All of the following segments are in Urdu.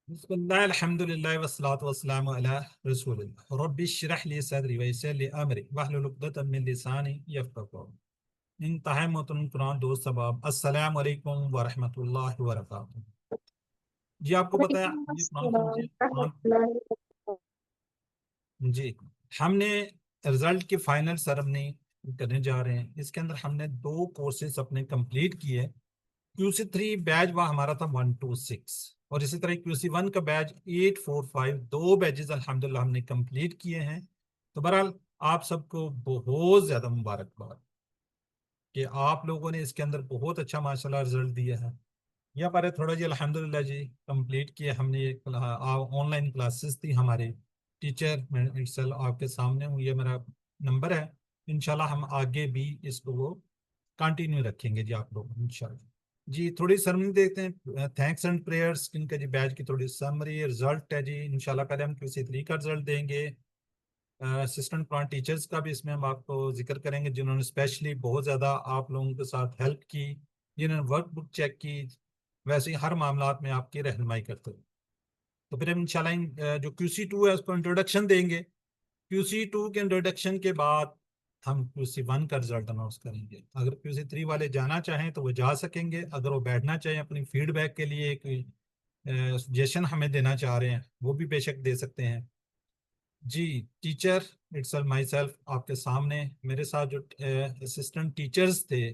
بسم الله الحمد لله والصلاة والسلام على رسول الله رب اشرح لي صدري ويسر لي أمري واحلل عقدة من لساني يفقهوا قولي انتہائی محترم قرآن دوست احباب السلام علیکم ورحمۃ اللہ وبرکاتہ۔ جی آپ کو پتہ ہے وعلیکم یہ قرآن السلام ورحمۃ اللہ وبرکاتہ۔ جی ہم نے رزلٹ کی فائنل سرمنی کرنے جا رہے ہیں۔ اس کے اندر ہم نے 2 کورسز اپنے کمپلیٹ کیے۔ QC3 بیچ وہ ہمارا تھا 126 اور اسی طرح QC1 کا بیچ 845 2 بیچز الحمدللہ ہم نے کمپلیٹ کیے ہیں۔ تو بہرحال آپ سب کو بہت زیادہ مبارکباد کہ آپ لوگوں نے اس کے اندر بہت اچھا ماشاءاللہ رزلٹ دیا ہے۔ یہ ہمارے تھوڑا جی الحمدللہ جی کمپلیٹ کیے ہم نے۔ آن لائن کلاسز تھی ہمارے ٹیچر میں اکسل آپ کے سامنے ہوں، یہ میرا نمبر ہے۔ انشاءاللہ ہم آگے بھی اس کو وہ کنٹینیو رکھیں گے جی آپ لوگ انشاءاللہ۔ جی تھوڑی سرمنی دیکھتے ہیں، تھینکس اینڈ پریئرس ان کا جی بیچ کی تھوڑی سمری رزلٹ ہے جی۔ انشاءاللہ پہلے ہم QC3 کا رزلٹ دیں گے، اسسٹنٹ قرآن ٹیچرز کا بھی اس میں ہم آپ کو ذکر کریں گے جنہوں نے اسپیشلی بہت زیادہ آپ لوگوں کے ساتھ ہیلپ کی، جنہوں نے ورک بک چیک کی، ویسے ہی ہر معاملات میں آپ کی رہنمائی کرتے ہیں۔ تو پھر ہم انشاءاللہ جو QC2 ہے اس کو انٹروڈکشن دیں گے۔ QC2 کے انٹروڈکشن کے بعد ہم QC1 کا رزلٹ اناؤنس کریں گے۔ اگر QC3 والے جانا چاہیں تو وہ جا سکیں گے، اگر وہ بیٹھنا چاہیں اپنی فیڈ بیک کے لیے کوئی سجیشن ہمیں دینا چاہ رہے ہیں وہ بھی بے شک دے سکتے ہیں۔ جی ٹیچر اٹس مائی سیلف آپ کے سامنے میرے ساتھ جو اسسٹنٹ ٹیچرز تھے،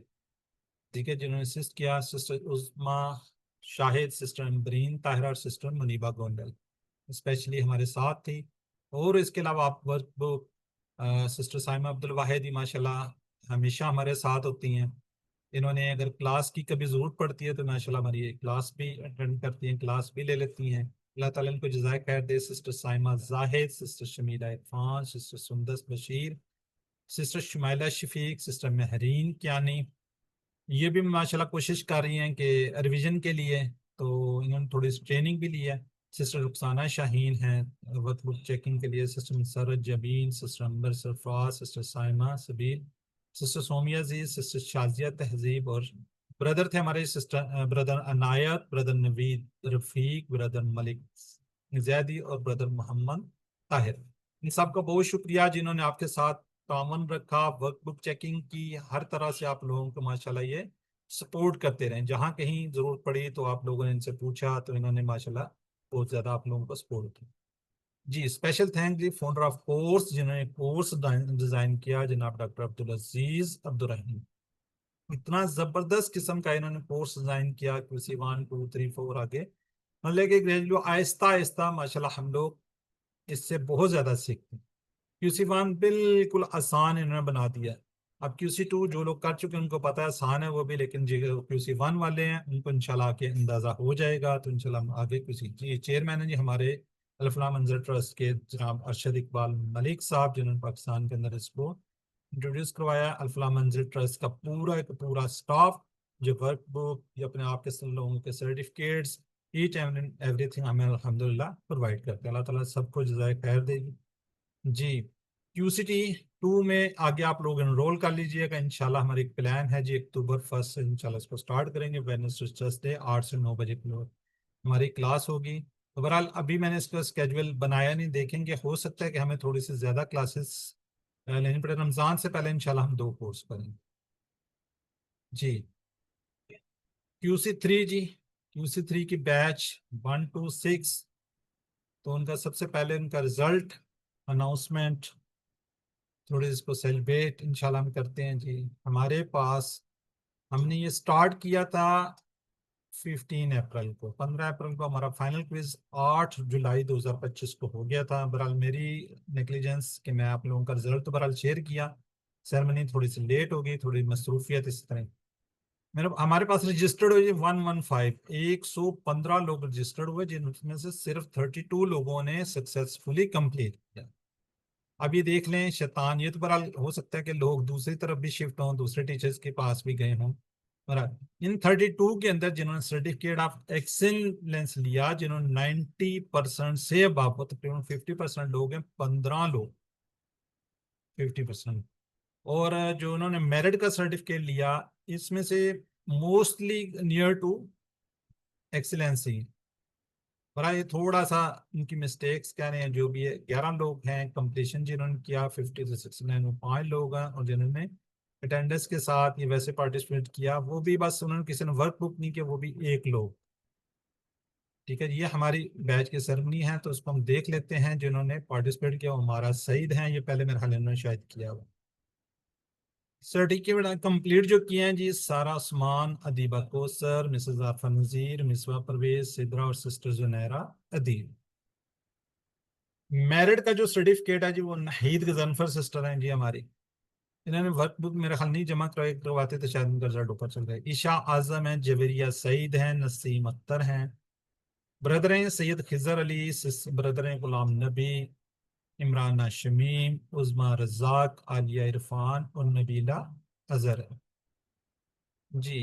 ٹھیک ہے، جنہوں نے اسسٹ کیا، سسٹر عظما شاہد، سسٹر امبرین طاہرہ اور سسٹر منیبہ گونڈل اسپیشلی ہمارے ساتھ تھی۔ اور اس کے علاوہ آپ ورک بک سسٹر سائمہ عبدالواحد ماشاءاللہ ہمیشہ ہمارے ساتھ ہوتی ہیں۔ انہوں نے اگر کلاس کی کبھی ضرورت پڑتی ہے تو ماشاءاللہ ہماری کلاس بھی اٹینڈ کرتی ہیں، کلاس بھی لے لیتی ہیں۔ اللہ تعالیٰ ان کو جزائے خیر دے۔ سسٹر سائمہ زاہد، سسٹر شمیلہ عرفان، سسٹر سندس بشیر، سسٹر شمائلہ شفیق، سسٹر مہرین کیانی، یہ بھی ماشاءاللہ کوشش کر رہی ہیں کہ ریویژن کے لیے، تو انہوں نے تھوڑی سی ٹریننگ بھی لی ہے۔ سسٹر رخسانہ شاہین ہیں ورک بک چیکنگ کے لیے، سسٹر مسرت جبین، سسٹر امبر سرفراز، سسٹر سائمہ سبیل، سسٹر سومیہ عزیز، سسٹر شازیہ تہذیب، اور بردر تھے ہمارے سسٹر بردر عنایت، بردر نوید رفیق، بردر ملک زیدی اور بردر محمد طاہر۔ ان سب کا بہت شکریہ جنہوں نے آپ کے ساتھ تعاون رکھا، ورک بک چیکنگ کی، ہر طرح سے آپ لوگوں کو ماشاءاللہ یہ سپورٹ کرتے رہیں۔ جہاں کہیں ضرورت پڑی تو آپ لوگوں نے ان سے پوچھا تو انہوں نے ماشاءاللہ بہت زیادہ آپ لوگوں کو سپورٹ کیا۔ جی اسپیشل تھینک جی فاؤنڈر آف کورس جنہوں نے کورس ڈیزائن کیا، جناب ڈاکٹر عبدالعزیز عبدالرحیم۔ اتنا زبردست قسم کا انہوں نے کورس ڈیزائن کیا QC1 2 3 4 آگے، مطلب کہ گریجویٹ آہستہ آہستہ ماشاءاللہ ہم لوگ اس سے بہت زیادہ سیکھتے ہیں۔ QC1 بالکل آسان انہوں نے بنا دیا ہے۔ اب QC2 جو لوگ کر چکے ہیں ان کو پتہ ہے آسان ہے وہ بھی، لیکن جو QC1 والے ہیں ان کو انشاءاللہ آگے اندازہ ہو جائے گا، تو انشاءاللہ ہم آگے جی چیئرمین ہیں جی ہمارے الفلاح منظر ٹرسٹ کے جناب ارشد اقبال ملک صاحب، جنہوں نے پاکستان کے اندر اس کو انٹروڈیوس کروایا۔ الفلاح منظر ٹرسٹ کا پورا سٹاف جو ورک بک یا اپنے آپ کے لوگوں کے سرٹیفکیٹس ایچ اینڈ ایوری تھنگ ہمیں الحمدللہ پرووائڈ کرتے ہیں۔ اللہ تعالیٰ سب کو جزائے خیر دے گی۔ جی QCT2 میں آگے آپ لوگ انرول کر لیجئے گا انشاءاللہ۔ ہماری ایک پلان ہے جی اکتوبر 1 سے انشاءاللہ اس کو سٹارٹ کریں گے، ویڈنسڈے تھرسڈے 8 سے 9 بجے ہماری کلاس ہوگی۔ تو بہرحال ابھی میں نے اس کا اسکیجول بنایا نہیں، دیکھیں گے، ہو سکتا ہے کہ ہمیں تھوڑی سی زیادہ کلاسز لینی پڑے۔ رمضان سے پہلے انشاءاللہ ہم 2 کورس کریں گے۔ جی QC3 جی QC3 کی بیچ 1 to 6، تو ان کا سب سے پہلے ان کا رزلٹ اناؤنسمنٹ تھوڑے اس کو سیلیبریٹ انشاءاللہ ہم کرتے ہیں جی۔ ہمارے پاس ہم نے یہ سٹارٹ کیا تھا 15 اپریل کو، 15 اپریل کو ہمارا فائنل کوئز 8 جولائی 2025 کو ہو گیا تھا۔ بہرحال میری نیگلیجنس کہ میں آپ لوگوں کا رزلٹ تو بہرحال شیئر کیا، سیرمنی تھوڑی سی لیٹ ہو گئی، تھوڑی مصروفیت اس طرح۔ ہمارے پاس رجسٹرڈ ہوئے 115 لوگ رجسٹرڈ ہوئے، جن میں سے صرف 32 لوگوں نے سکسیسفلی کمپلیٹ کیا۔ اب یہ دیکھ لیں شیطان، یہ تو بہرحال ہو سکتا ہے کہ لوگ دوسری طرف بھی شفٹ ہوں، دوسرے ٹیچرز کے پاس بھی گئے ہوں۔ بہرحال ان 32 کے اندر جنہوں نے سرٹیفکیٹ آف ایکسیلنس لیا، جنہوں نے 90% سے ابو، تقریباً 50% لوگ ہیں، 15 لوگ 50%، اور جو انہوں نے میرٹ کا سرٹیفکیٹ لیا اس میں سے موسٹلی نیئر ٹو ایکسیلنسی برا یہ تھوڑا سا ان کی مسٹیکس کہہ رہے ہیں جو بھی ہے. 11 لوگ ہیں کمپلیشن جنہوں نے کیا 50 سے 69 وہ 5 لوگ ہیں, اور جنہوں نے اٹینڈنس کے ساتھ یہ ویسے پارٹیسپیٹ کیا وہ بھی بس انہوں نے کسی نے ورک بک نہیں کیا, وہ بھی 1 لوگ. ٹھیک ہے, یہ ہماری بیچ کی سرمنی ہے, تو اس کو ہم دیکھ لیتے ہیں. جنہوں نے پارٹیسپیٹ کیا وہ ہمارا سعید ہیں, یہ پہلے میرے خیال انہوں نے شاید کیا ہوا. سرٹیفکیٹ کمپلیٹ جو کیے ہیں جی, سارا عثمان, ادیبہ کوثر, مسز عارفہ نذیر, مصباح پرویز, سدرا اور سسٹر زنیرہ ادیب. میرٹ کا جو سرٹیفکیٹ ہے جی وہ نحید غضنفر سسٹر ہیں جی ہماری. انہوں نے ورک بک میرا خیال نہیں جمع کرواتے تو شاید ان کا رزلٹ اوپر چل رہا ہے. عشاء اعظم ہیں, جویریہ سعید ہیں, نسیم اختر ہیں. بردر ہیں سید خضر علی, بردر ہیں غلام نبی, عمرانہ شمیم, عظما رزاق, عالیہ عرفان اور نبیلہ اظہر ہے. جی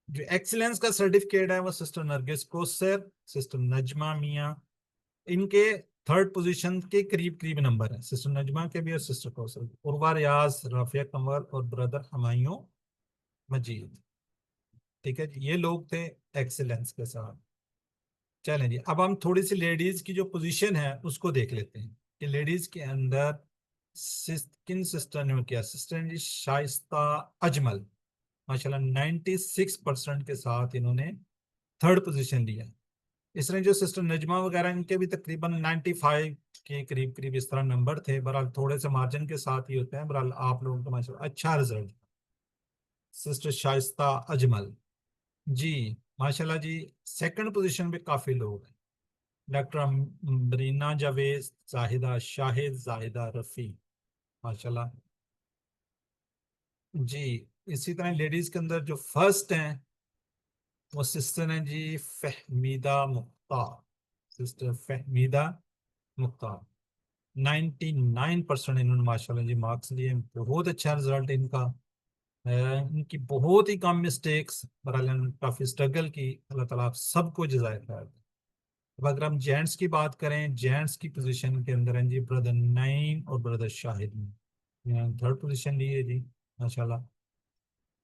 جو ایکسلنس کا سرٹیفکیٹ ہے وہ سسٹر نرگس کوثر, سسٹر نجمہ میاں, ان کے 3rd پوزیشن کے قریب قریب نمبر ہیں, سسٹر نجمہ کے بھی اور سسٹر کوثر. عروہ ریاض, رافیہ قمر اور بردر ہمایوں مجید. ٹھیک ہے جی, یہ لوگ تھے ایکسلنس کے ساتھ. چلیں جی, اب ہم تھوڑی سی لیڈیز کی جو پوزیشن ہے اس کو دیکھ لیتے ہیں کہ لیڈیز کے اندر کن سسٹر نے کیا. سسٹر جی شائستہ اجمل ماشاءاللہ 96% کے ساتھ انہوں نے 3rd پوزیشن لیا. اس نے جو سسٹر نجمہ وغیرہ ان کے بھی تقریباً 95 کے قریب قریب اس طرح نمبر تھے. بہرحال تھوڑے سے مارجن کے ساتھ ہی ہوتے ہیں. بہرحال آپ لوگوں کا ماشاءاللہ اچھا رزلٹ. سسٹر شائستہ اجمل جی ماشاءاللہ جی 2nd پوزیشن پہ کافی لوگ ہیں. ڈاکٹر مرینا جاوید, زاہدہ شاہد, زاہدہ رفیع ماشاءاللہ جی. اسی طرح لیڈیز کے اندر جو فرسٹ ہیں وہ سسٹر ہیں جی فہمیدہ مختار. سسٹر فہمیدہ مختار 99% انہوں نے ماشاءاللہ جی مارکس لیے. بہت اچھا رزلٹ ان کا. ان کی بہت ہی کم مسٹیکس, برحال کافی اسٹرگل کی. اللہ تعالیٰ آپ سب کو جزائے خیر. اب اگر ہم جینٹس کی بات کریں, جینٹس کی پوزیشن کے اندر ہیں جی بردر نعیم اور بردر شاہد نے 3rd پوزیشن لی ہے جی ماشاءاللہ.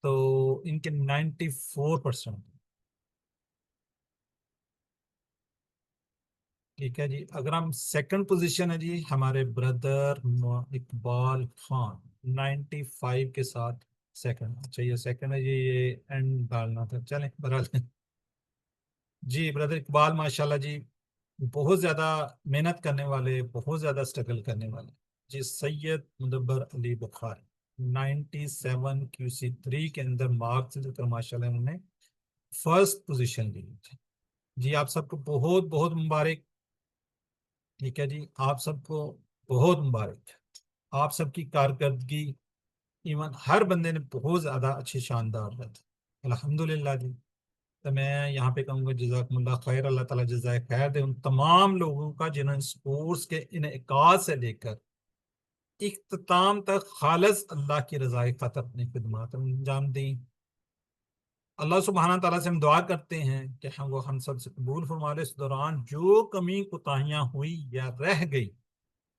تو ان کے 94%. ٹھیک ہے جی, اگر ہم 2nd پوزیشن ہے جی ہمارے بردر اقبال خان 95 کے ساتھ 2nd. اچھا یہ 2nd ہے جی, یہ اینڈ ڈالنا تھا. چلیں برحال جی بردر اقبال ماشاءاللہ جی بہت زیادہ محنت کرنے والے, بہت زیادہ اسٹرگل کرنے والے جی. سید مدبر علی بخاری 97 QC3 کے اندر مارکس لے کر ماشاءاللہ انہوں نے 1st پوزیشن لی جی. آپ سب کو بہت بہت مبارک. ٹھیک ہے جی, آپ سب کو بہت مبارک. آپ سب کی کارکردگی ایون ہر بندے نے بہت زیادہ اچھی شاندار رہا تھا الحمدللہ جی. تو میں یہاں پہ کہوں گا جزاکم اللہ خیر, اللہ تعالیٰ جزائے خیر دے ان تمام لوگوں کا جنہوں نے اس کورس کے انعقاد سے لے کر اختتام تک خالص اللہ کی رضا خاطر اپنی خدمات انجام دیں. اللہ سبحانہ تعالیٰ سے ہم دعا کرتے ہیں کہ ہم سب سے قبول فرما لے. اس دوران جو کمی کوتاہیاں ہوئی یا رہ گئی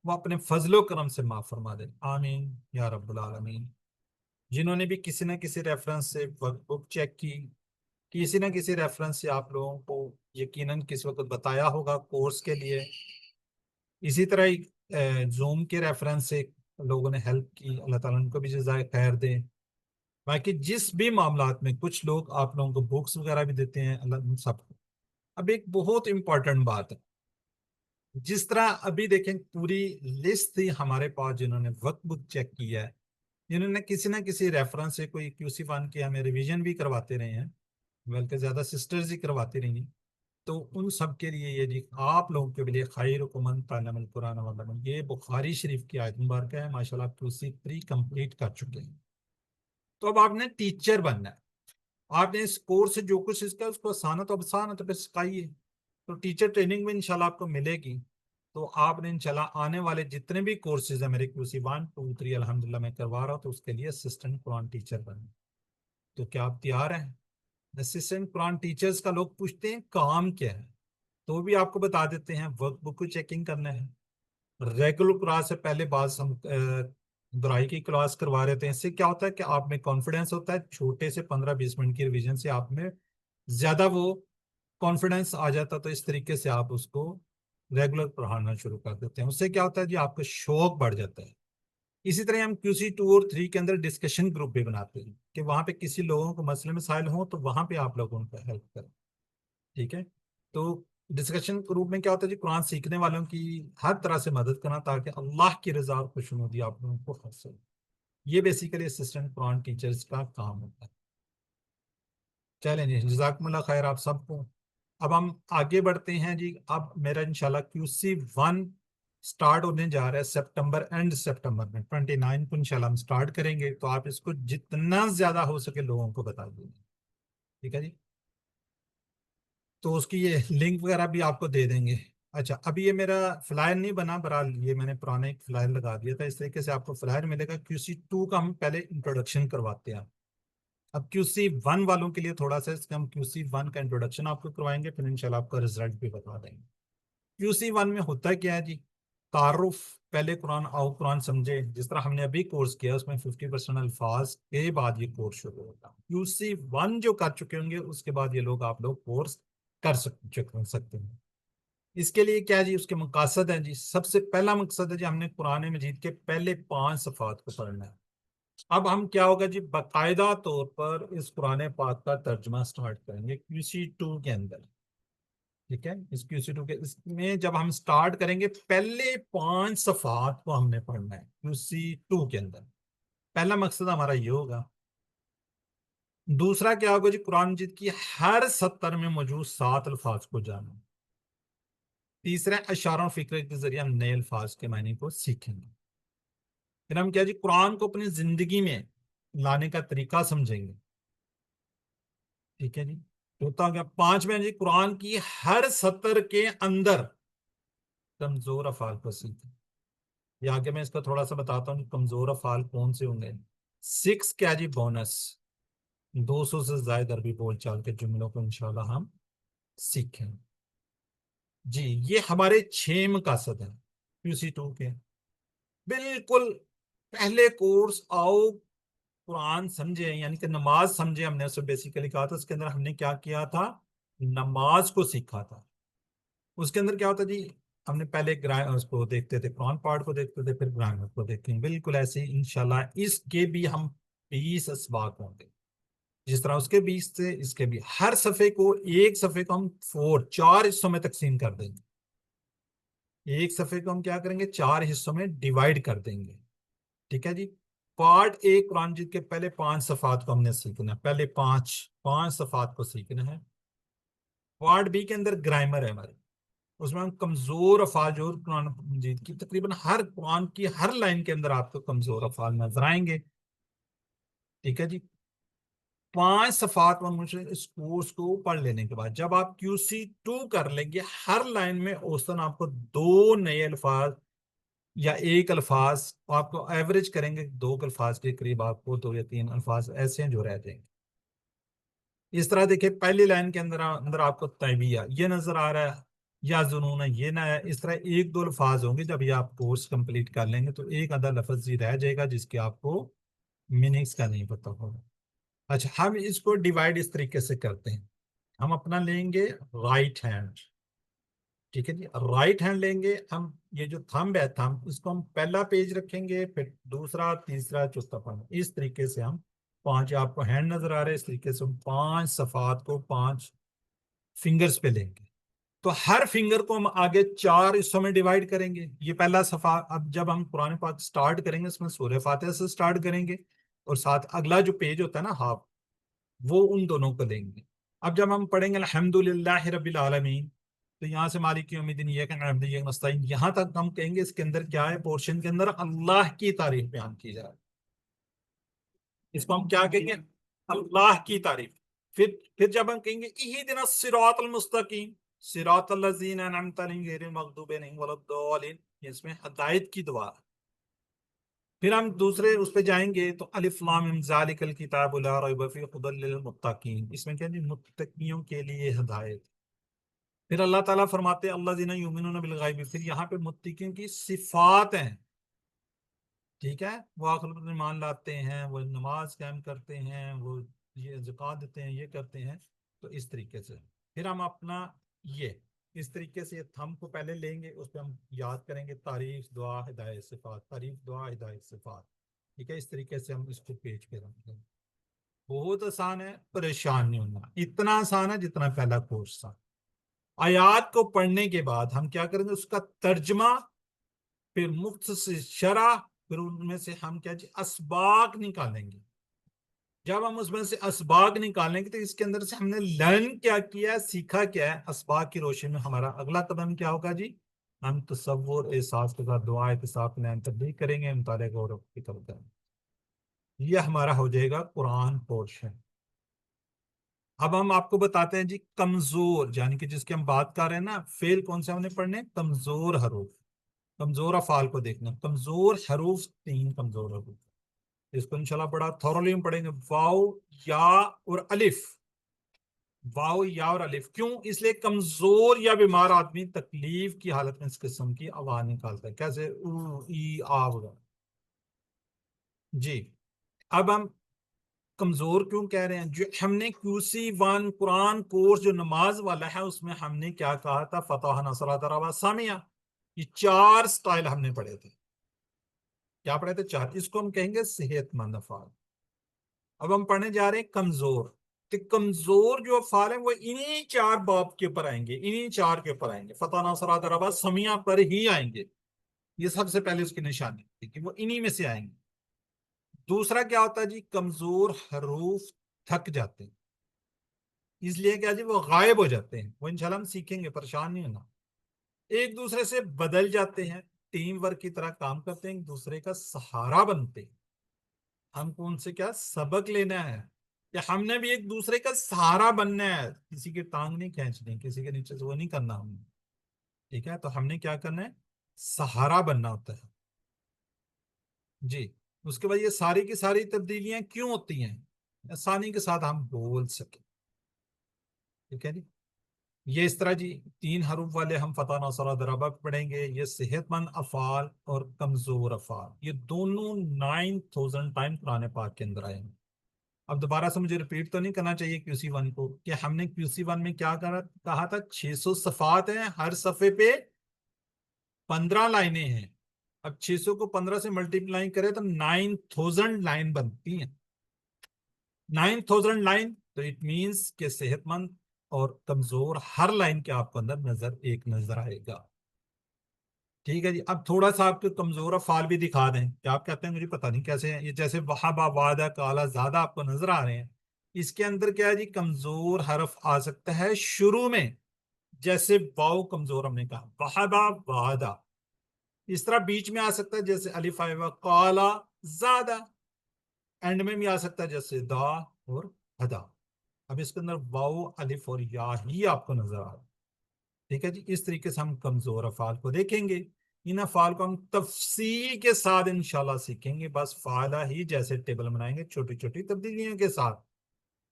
وہ اپنے فضل و کرم سے معاف فرما دے, آمین یا رب العالمین. جنہوں نے بھی کسی نہ کسی ریفرنس سے ورک بک چیک کی, کسی نہ کسی ریفرنس سے آپ لوگوں کو یقیناً کس وقت بتایا ہوگا کورس کے لیے. اسی طرح زوم کے ریفرنس سے لوگوں نے ہیلپ کی, اللہ تعالیٰ ان کو بھی جزائے خیر دیں. باقی جس بھی معاملات میں کچھ لوگ آپ لوگوں کو بکس وغیرہ بھی دیتے ہیں, اللہ ان سب کو. اب ایک بہت امپورٹنٹ بات ہے, جس طرح ابھی دیکھیں پوری لسٹ تھی ہمارے پاس جنہوں نے ورک بک چیک کیا ہے, جنہوں نے کسی نہ کسی ریفرنس سے کوئی QC1 کی ہمیں ریویژن بھی کرواتے رہے ہیں, بلکہ زیادہ سسٹرز ہی کرواتی رہی ہیں. تو ان سب کے لیے یہ جی آپ لوگوں کے لیے خیر من تعلم القرآن وعلمہ, یہ بخاری شریف کی آیت مبارکہ ہے ماشاءاللہ. آپ QC3 کمپلیٹ کر چکے ہیں. تو اب آپ نے ٹیچر بننا ہے. آپ نے اس کورس سے جو کچھ اس کا اس کو آسان ہے تو اب آسان ہے تو پھر سکھائیے. تو ٹیچر ٹریننگ میں انشاءاللہ آپ کو ملے گی. تو آپ نے انشاءاللہ آنے والے جتنے بھی کورسز ہیں میرے QC1 2 3 الحمدللہ میں کروا رہا ہوں, تو اس کے لیے اسسٹنٹ قرآن ٹیچر بننا. تو کیا آپ تیار ہیں؟ اسسٹنٹ قرآن ٹیچرز کا لوگ پوچھتے ہیں کام کیا ہے, تو بھی آپ کو بتا دیتے ہیں. ورک بک کو چیکنگ کرنا ہے, ریگولر کلاس سے پہلے بعض ہم درائی کی کلاس کروا رہے تھے. اس سے کیا ہوتا ہے کہ آپ میں کانفیڈنس ہوتا ہے, چھوٹے سے 15-20 منٹ کی ریویژن سے آپ میں زیادہ وہ کانفیڈنس آ جاتا تو اس طریقے سے آپ اس کو ریگولر پڑھانا شروع کر دیتے ہیں. اس سے کیا ہوتا ہے جی آپ کا شوق بڑھ جاتا ہے. اسی طرح ہم QC 2 اور 3 کے اندر ڈسکشن گروپ بھی بناتے ہیں کہ وہاں پہ کسی لوگوں کو مسئلے مسائل ہوں تو وہاں پہ آپ لوگوں کو ہیلپ کریں. ٹھیک ہے. تو ڈسکشن گروپ میں کیا ہوتا ہے جی قرآن سیکھنے والوں کی ہر طرح سے مدد کرنا تاکہ اللہ کی رضا اور خوشنودی آپ لوگوں کو حاصل ہو. یہ بیسیکلی اسسٹنٹ قرآن ٹیچرز کا کام ہوتا ہے. چلیں جی جزاکم اللہ خیر آپ سب کو. اب ہم آگے بڑھتے ہیں جی. اب میرا انشاءاللہ QC 1 سٹارٹ ہونے جا رہا ہے سپٹمبر، اینڈ سپٹمبر میں 29 کو انشاءاللہ ہم سٹارٹ کریں گے. تو آپ اس کو جتنا زیادہ ہو سکے لوگوں کو بتا دیجیے. ٹھیک ہے جی. تو اس کی یہ لنک وغیرہ بھی آپ کو دے دیں گے. اچھا ابھی یہ میرا فلائر نہیں بنا، برحال یہ میں نے پرانا ایک فلائر لگا دیا تھا. اس طریقے سے آپ کو فلائر ملے گا. QC 2 کا ہم پہلے انٹروڈکشن کرواتے ہیں. اب QC 1 والوں کے لیے تھوڑا سا ہم QC 1 کا انٹروڈکشن آپ کو کروائیں گے، پھر انشاءاللہ آپ کا رزلٹ بھی بتا دیں گے. QC 1 میں ہوتا کیا ہے جی؟ تعارف. پہلے قرآن آؤ قرآن سمجھے، جس طرح ہم نے ابھی کورس کیا اس میں 50% الفاظ کے بعد یہ کورس شروع ہوگا. QC 1 جو کر چکے ہوں گے اس کے بعد یہ لوگ آپ لوگ کورس کر سکتے ہیں. اس کے لیے کیا جی اس کے مقاصد ہیں جی. سب سے پہلا مقصد ہے جی ہم نے قرآن مجید کے پہلے 5 صفحات کو پڑھنا ہے. اب ہم کیا ہوگا جی باقاعدہ طور پر اس قرآن پاک کا ترجمہ سٹارٹ کریں گے QC 2 کے اندر. ٹھیک ہے. اس QC 2 کے اس میں جب ہم سٹارٹ کریں گے پہلے 5 صفحات کو ہم نے پڑھنا ہے QC 2 کے اندر. پہلا مقصد ہمارا یہ ہوگا. دوسرا کیا ہوگا جی قرآن مجید کی ہر سطر میں موجود 7 الفاظ کو جاننا. تیسرا اشارہ و فکر کے ذریعے ہم نئے الفاظ کے معنی کو سیکھیں گے. پھر ہم کیا جی قرآن کو اپنی زندگی میں لانے کا طریقہ سمجھیں گے. ٹھیک ہے جی. ہوتا گیا 5 جی قرآن کی ہر سطر کے اندر کمزور افعال کو سیکھیں. یہ آگے میں اس کا تھوڑا سا بتاتا ہوں کمزور افعال کون سے ہوں گے. 6 کیا جی بونس 200 سے زائد عربی بول چال کے جملوں کو انشاءاللہ ہم سیکھیں. جی یہ ہمارے 6 مقاصد ہیں QC 2 کے. بالکل پہلے کورس آؤ قرآن سمجھے یعنی کہ نماز سمجھے ہم نے اسے بیسیکلی کہا تھا. اس کے اندر ہم نے کیا کیا تھا نماز کو سیکھا تھا. اس کے اندر کیا ہوتا جی ہم نے پہلے اس کو دیکھتے تھے قرآن پارٹ کو دیکھتے تھے پھر گرامر کو دیکھیں. بالکل ایسے ہی انشاءاللہ اس کے بھی ہم 20 اسباق ہوں گے. جس طرح اس کے 20 سے اس کے بھی ہر صفحے کو ایک صفحے کو ہم 4 حصوں میں تقسیم کر دیں گے. ایک صفحے کو ہم کیا کریں گے 4 حصوں میں ڈیوائیڈ کر دیں گے. ٹھیک ہے جی. پارٹ 1 قرآن مجید کے پہلے 5 صفحات کو ہم نے سیکھنا ہے. پہلے 5 صفحات کو سیکھنا ہے. پارٹ B کے اندر گرامر ہے ہمارے. اس میں ہم کمزور افعال جو قرآن مجید کی تقریباً ہر قرآن کی ہر لائن کے اندر آپ کو کمزور افعال نظر آئیں گے. ٹھیک ہے جی. 5 صفحات میں مجھے اس کورس کو پڑھ لینے کے بعد جب آپ QC 2 کر لیں گے ہر لائن میں اوسطاً آپ کو 2 نئے الفاظ یا 1 الفاظ آپ کو ایوریج کریں گے 2 الفاظ کے قریب آپ کو 2 یا 3 الفاظ ایسے ہیں جو رہ جائیں گے. اس طرح دیکھیں پہلی لائن کے اندر آپ کو طیبیہ یہ نظر آ رہا ہے یا جنون یہ نہ ہے. اس طرح 1-2 الفاظ ہوں گے جب یہ آپ کورس کمپلیٹ کر لیں گے تو ایک آدھا لفظ ہی رہ جائے گا جس کے آپ کو میننگس کا نہیں پتہ ہوگا. اچھا ہم اس کو ڈیوائڈ اس طریقے سے کرتے ہیں. ہم اپنا لیں گے رائٹ ہینڈ. ٹھیک ہے جی. رائٹ ہینڈ لیں گے ہم. یہ جو تھمب ہے تھمب اس کو ہم پہلا پیج رکھیں گے پھر دوسرا تیسرا چوتھا پڑھنا. اس طریقے سے ہم 5 آپ کو ہینڈ نظر آ رہے ہیں اس طریقے سے ہم 5 صفحات کو 5 فنگرز پہ لیں گے. تو ہر فنگر کو ہم آگے 4 حصوں میں ڈیوائڈ کریں گے. یہ پہلا صفحہ. اب جب ہم قرآن پاک سٹارٹ کریں گے اس میں سورہ فاتحہ سے سٹارٹ کریں گے اور ساتھ اگلا جو پیج ہوتا ہے نا ہاف وہ ان دونوں کو لیں گے. اب جب ہم پڑھیں گے الحمدللہ رب العالمین تو یہاں سے مالک یوم الدین ایاک نعبد و ایاک نستعین یہاں تک ہم کہیں گے اس کے اندر کیا ہے پورشن کے اندر اللہ کی تعریف بیان کی جائے. اس کو ہم کیا کہیں گے اللہ کی تعریف. پھر جب ہم کہیں گے اہدنا الصراط المستقیم صراط الذین انعمت علیہم غیر المغضوب علیہم ولا الضالین اس میں ہدایت کی دعا. پھر ہم دوسرے اس پہ جائیں گے تو الف لام میم ذالک الکتاب لا ریب فیہ ھدی للمتقین اس میں کیا جی متقیوں کے لیے ہدایت. پھر اللہ تعالیٰ فرماتے ہیں الذین یؤمنون بالغیب. پھر یہاں پہ متقین کی صفات ہیں. ٹھیک ہے. وہ آخرت پر ایمان لاتے ہیں وہ نماز قائم کرتے ہیں وہ یہ زکوٰۃ دیتے ہیں یہ کرتے ہیں. تو اس طریقے سے پھر ہم اپنا یہ اس طریقے سے تھم کو پہلے لیں گے، اس پہ ہم یاد کریں گے تعریف دعا ہدایت صفات، تعریف دعا ہدایت صفات، ٹھیک ہے؟ اس طریقے سے ہم اس کو پیج پہ رکھ دیں گے. بہت آسان ہے، پریشان نہیں ہونا، اتنا آسان ہے جتنا پہلا کورس تھا. آیات کو پڑھنے کے بعد ہم کیا کریں گے؟ اس کا ترجمہ، پھر مختصر شرح، پھر ان میں سے ہم کیا اسباق نکالیں گے. جب ہم اس میں سے اسباق نکالیں گے تو اس کے اندر سے ہم نے لرن کیا کیا ہے، سیکھا کیا ہے. اسباق کی روشنی میں ہمارا اگلا قدم کیا ہوگا جی؟ ہم تصور احساس کے ساتھ دعا احتساب نعم تبدیل کریں گے، مطالعہ غور و فکر کریں گے. یہ ہمارا ہو جائے گا قرآن پورشن. اب ہم آپ کو بتاتے ہیں جی کمزور، یعنی کہ جس کی ہم بات کر رہے ہیں نا، فعل کون سے ہم نے پڑھنے؟ کمزور حروف، کمزور افعال کو دیکھنا. کمزور حروف، 3 کمزور حروف، اس کو انشاءاللہ بڑا تھورلی ہم پڑھیں گے. واو، یا اور الف. واو، یا اور الف کیوں؟ اس لیے کمزور یا بیمار آدمی تکلیف کی حالت میں اس قسم کی آواز نکالتا ہے، کیسے او ای آ وغیرہ. جی اب ہم کمزور کیوں کہہ رہے ہیں؟ جو ہم نے QC1 قرآن کورس جو نماز والا ہے اس میں ہم نے کیا کہا تھا؟ فتح نصرہ ضربہ سامیہ. یہ 4 سٹائل ہم نے پڑھے تھے. کیا پڑھے تھے؟ 4. اس کو ہم کہیں گے صحت مند افعال. اب ہم پڑھنے جا رہے ہیں کمزور. تو کمزور جو افعال ہیں وہ انہی 4 باب کے اوپر آئیں گے، انہی 4 کے اوپر آئیں گے. فتح نصرہ ضربہ سامیہ پر ہی آئیں گے. یہ سب سے پہلے اس کی نشانی ہے کہ وہ انہی میں سے آئیں گے. دوسرا کیا ہوتا ہے جی؟ کمزور حروف تھک جاتے ہیں، اس لیے کیا جی وہ غائب ہو جاتے ہیں. وہ انشاءاللہ ہم سیکھیں گے، پریشان نہیں ہونا. ایک دوسرے سے بدل جاتے ہیں، ٹیم ورک کی طرح کام کرتے ہیں، ایک دوسرے کا سہارا بنتے ہیں. ہم کو ان سے کیا سبق لینا ہے کہ ہم نے بھی ایک دوسرے کا سہارا بننا ہے، کسی کی ٹانگ نہیں کھینچنی، کسی کے نیچے سے وہ نہیں کرنا ہم نے. ٹھیک ہے؟ تو ہم نے کیا کرنا ہے؟ سہارا بننا ہوتا ہے. جی اس کے بعد یہ ساری کی ساری تبدیلیاں کیوں ہوتی ہیں؟ آسانی کے ساتھ ہم بول سکیں. ٹھیک ہے جی. یہ اس طرح جی 3 حروف والے ہم فتح نصرہ ضربہ پڑھیں گے. یہ صحت مند افعال اور کمزور افعال، یہ دونوں 9000 ٹائم قرآن پاک کے اندر آئے ہیں. اب دوبارہ سے مجھے ریپیٹ تو نہیں کرنا چاہیے QC1 کو، کہ ہم نے QC1 میں کیا کہا تھا؟ 600 صفحات ہیں، ہر صفحے پہ 15 لائنیں ہیں. اب 600 کو 15 سے ملٹیپلائی کرے تو 9000 لائن بنتی ہیں. 9000 لائن، تو اٹ مینس کہ صحت مند اور کمزور ہر لائن کے آپ کو اندر ایک نظر آئے گا. ٹھیک ہے جی. اب تھوڑا سا آپ کو کمزور افعال بھی دکھا دیں. کیا آپ کہتے ہیں مجھے پتہ نہیں کیسے ہیں یہ، جیسے وہابا، وعدہ، کالا، زیادہ آپ کو نظر آ رہے ہیں. اس کے اندر کیا ہے جی؟ کمزور حرف آ سکتا ہے شروع میں، جیسے واو کمزور ہم نے کہا، وہابا، وعدہ. اس طرح بیچ میں آ سکتا ہے جیسے الف آئے ہوا، کالا، زیادہ. اینڈ میں بھی آ سکتا ہے جیسے دا اور ہدا. اب اس کے اندر واو، الف اور یا ہی آپ کو نظر آ رہا ہے. ٹھیک ہے جی. اس طریقے سے ہم کمزور افعال کو دیکھیں گے. ان افعال کو ہم تفصیل کے ساتھ انشاءاللہ سیکھیں گے. بس فعلہ ہی جیسے ٹیبل بنائیں گے چھوٹی چھوٹی تبدیلیوں کے ساتھ.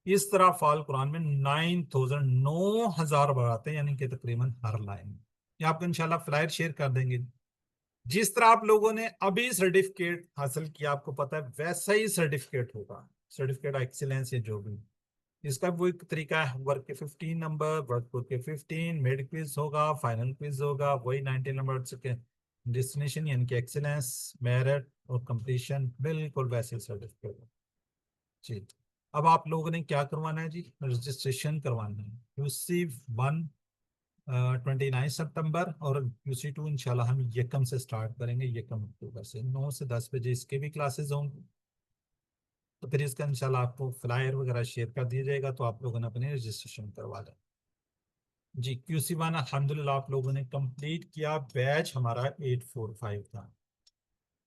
اس طرح افعال قرآن میں 9000 بار آتے ہیں، یعنی کہ تقریباً ہر لائن. یہ آپ کو انشاءاللہ فلائر شیئر کر دیں گے. جس طرح آپ لوگوں نے ابھی سرٹیفکیٹ حاصل کیا، آپ کو پتا ہے ویسا ہی سرٹیفکیٹ ہوگا، سرٹیفکیٹ ایکسیلنس یا جو بھی. اس کا وہ ایک طریقہ ہے، ورک کے 15 نمبر، ورک بک کے 15، میڈ کوئز ہوگا، فائنل کوئز ہوگا، وہی 90 نمبر کے ڈیسٹینیشن، یعنی کہ ایکسیلنس، میرٹ اور کمپلیشن، بالکل ویسے سرٹیفکیٹ. جی اب آپ لوگوں نے کیا کروانا ہے جی؟ رجسٹریشن کروانا ہے. QC1 29 سپتمبر اور QC2 انشاءاللہ ہم یکم سے سٹارٹ کریں گے، یکم اکتوبر سے 9 سے 10 بجے اس کے بھی کلاسز ہوں گے. تو پھر اس کا انشاءاللہ آپ کو فلائر وغیرہ شیئر کر دیا جائے گا، تو آپ لوگوں نے اپنے رجسٹریشن کروا لیں. جی QC1 الحمدللہ آپ لوگوں نے کمپلیٹ کیا. بیچ ہمارا 845 تھا.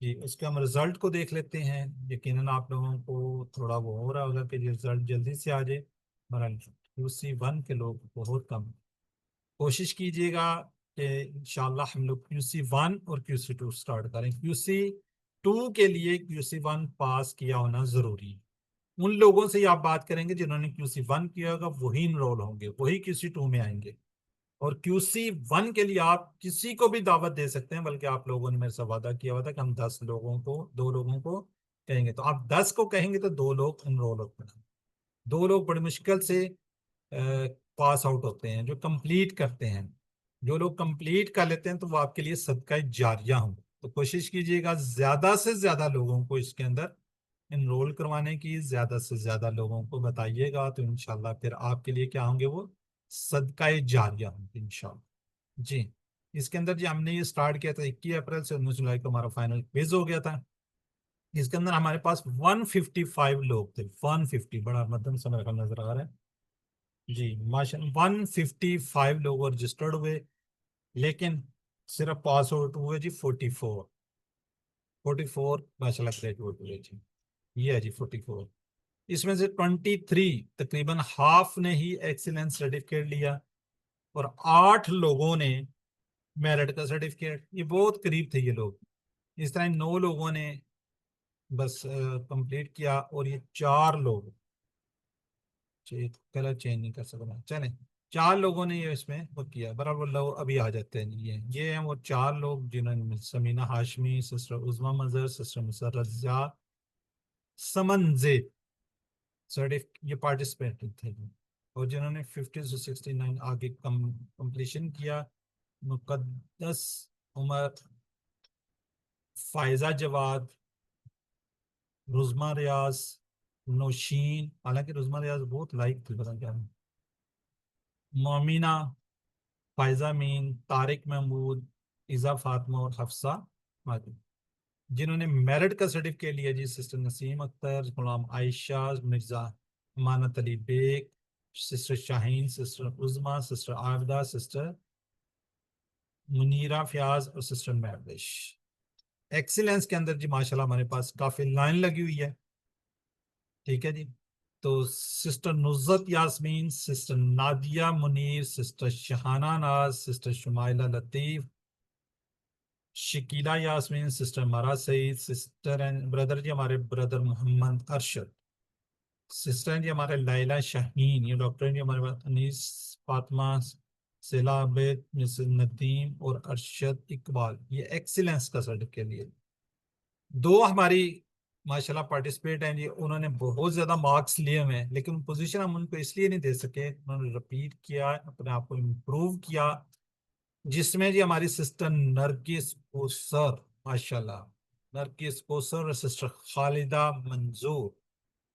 جی اس کے ہم رزلٹ کو دیکھ لیتے ہیں. یقیناً آپ لوگوں کو تھوڑا وہ ہو رہا ہوگا کہ رزلٹ جلدی سے آ جائے، مگر QC1 کے لوگ بہت کم. کوشش کیجیے گا کہ انشاءاللہ ہم لوگ QC1 اور QC2 سٹارٹ کریں. QC2 کے لیے QC1 پاس کیا ہونا ضروری ہے. ان لوگوں سے آپ بات کریں گے جنہوں نے QC1 کیا ہوگا، وہی انرول ہوں گے، وہی QC2 میں آئیں گے. اور QC1 کے لیے آپ کسی کو بھی دعوت دے سکتے ہیں، بلکہ آپ لوگوں نے میرے سے وعدہ کیا ہوا تھا کہ ہم 10 لوگوں کو، 2 لوگوں کو کہیں گے. تو آپ 10 کو کہیں گے تو 2 لوگ انرول ہوتے ہیں. 2 لوگ بڑی مشکل سے پاس آؤٹ ہوتے ہیں، جو کمپلیٹ کرتے ہیں، جو لوگ کمپلیٹ کر لیتے ہیں تو وہ آپ کے لیے صدقہ جاریہ ہوں. تو کوشش کیجیے گا زیادہ سے زیادہ لوگوں کو اس کے اندر انرول کروانے کی، زیادہ سے زیادہ لوگوں کو بتائیے گا، تو انشاءاللہ پھر آپ کے لیے کیا ہوں گے، وہ صدقہ جاریہ ہوں گے انشاءاللہ. جی اس کے اندر جی ہم نے یہ سٹارٹ کیا تھا 21 اپریل سے 19 جولائی کو ہمارا فائنل کوئز ہو گیا تھا. اس کے اندر ہمارے پاس 155 لوگ تھے. 150 بڑا مدم سے میرا نظر آ رہا ہے جی ماشاء 155 لوگ رجسٹرڈ ہوئے، لیکن صرف پاس آؤٹ ہوئے جی 44 ماشاء اللہ گریجویٹ ہوئے جی. یہ ہے جی 44. اس میں سے 23 تقریباً ہاف نے ہی ایکسیلنس سرٹیفکیٹ لیا، اور 8 لوگوں نے میرٹ کا سرٹیفکیٹ. یہ بہت قریب تھے یہ لوگ. اس طرح 9 لوگوں نے بس کمپلیٹ کیا، اور یہ 4 لوگ کلر چینج نہیں کر سکتا. چلیں 4 لوگوں نے یہ اس میں وہ کیا. برابر لوگ ابھی آ جاتے ہیں. یہ ہیں وہ 4 لوگ جنہوں نے سمینہ ہاشمی، سسٹر عظما مظہر، سسٹر مسرت زیا سمنزے یہ پارٹیسپیٹ تھے، اور جنہوں نے 50 سے 69 آگے کمپلیشن کیا. مقدس عمر، فائزہ جواد، رزمہ ریاض، نوشین، حالانکہ رزمہ ریاض بہت لائک تھی، پتہ کیا مومینہ، فائزہ مین، طارق محمود، ایزا فاطمہ اور حفصہ مادی. جنہوں نے میرٹ کا سرٹیفکیٹ لیا جی سسٹر نسیم Akhtar, Ghulam Ayesha, Mirza Amanat Ali Baig, sister Shaheen, sister Uzma, sister Abida, sister Munira Fayyaz اور سسٹر مہوش. ایکسیلنس کے اندر جی ماشاءاللہ ہمارے پاس کافی لائن لگی ہوئی ہے. ٹھیک ہے جی. تو sister Nuzhat Yasmin, sister Nadia Munir, sister Shahana Naz, sister Shumaila Latif, Shakila Yasmin, sister Mira Saeed, sister brother جی ہمارے بردر محمد ارشد، سسٹر جی ہمارے لائلہ شاہین، یہ ڈاکٹر جی ہمارے پاس انیس فاطمہ، سیلا عبید، مسز ندیم اور ارشد اقبال. یہ ایکسیلنس کا سرٹیفکیٹ لیے. 2 ہماری ماشاءاللہ پارٹیسپیٹ ہیں جی، انہوں نے بہت زیادہ مارکس لیے ہوئے ہیں، لیکن پوزیشن ہم ان کو اس لیے نہیں دے سکے. انہوں نے رپیٹ کیا، اپنے آپ کو امپروو کیا، جس میں جی ہماری سسٹر نرگس کوثر، ماشاءاللہ نرگس کوثر اور سسٹر خالدہ منظور.